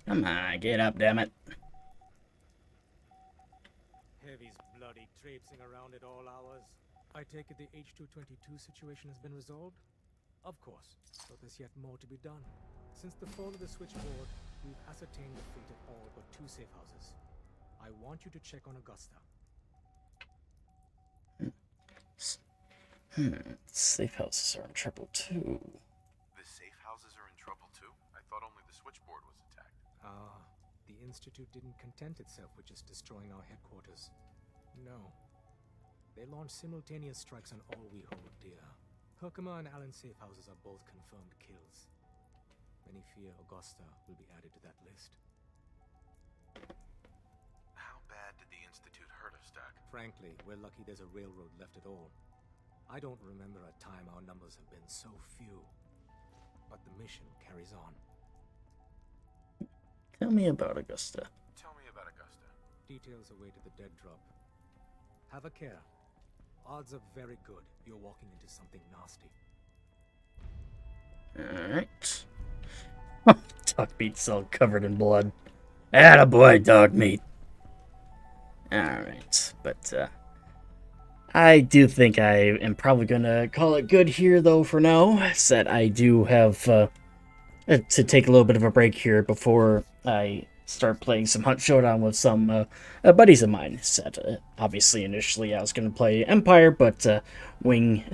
Come on, get up, damn it. Heavy's bloody traipsing around at all hours. I take it the H-222 situation has been resolved? Of course, but there's yet more to be done. Since the fall of the switchboard, we've ascertained the fate of all but 2 safe houses. I want you to check on Augusta. Safe houses are in trouble too. The safe houses are in trouble too? I thought only the switchboard was attacked. The Institute didn't content itself with just destroying our headquarters. No. They launched simultaneous strikes on all we hold dear. Herkimer and Allen's safe houses are both confirmed kills. Many fear Augusta will be added to that list. How bad did the Institute hurt us, Doc? Frankly, we're lucky there's a railroad left at all. I don't remember a time our numbers have been so few. But the mission carries on. Tell me about Augusta. Tell me about Augusta. Details await at the dead drop. Have a care. Odds are very good you're walking into something nasty. Alright. Dog meat's all covered in blood. Attaboy, dog meat. Alright, but I do think I am probably gonna call it good here though for now. Said I do have to take a little bit of a break here before I start playing some Hunt Showdown with some buddies of mine. Said obviously initially I was going to play Empire, but Wing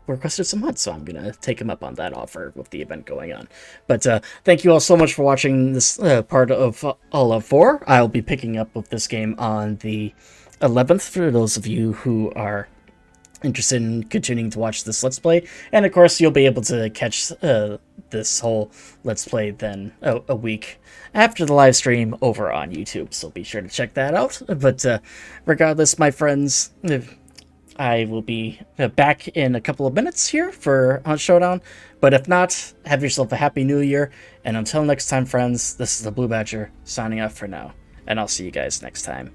requested some Hunt, so I'm going to take him up on that offer with the event going on. But thank you all so much for watching this part of All Out 4. I'll be picking up with this game on the 11th for those of you who are interested in continuing to watch this Let's Play. And of course, you'll be able to catch this whole Let's Play then a week after the live stream over on YouTube. So be sure to check that out. But regardless, my friends, I will be back in a couple of minutes here for Hunt Showdown. But if not, have yourself a happy new year. And until next time, friends, this is the Blue Badger signing off for now. And I'll see you guys next time.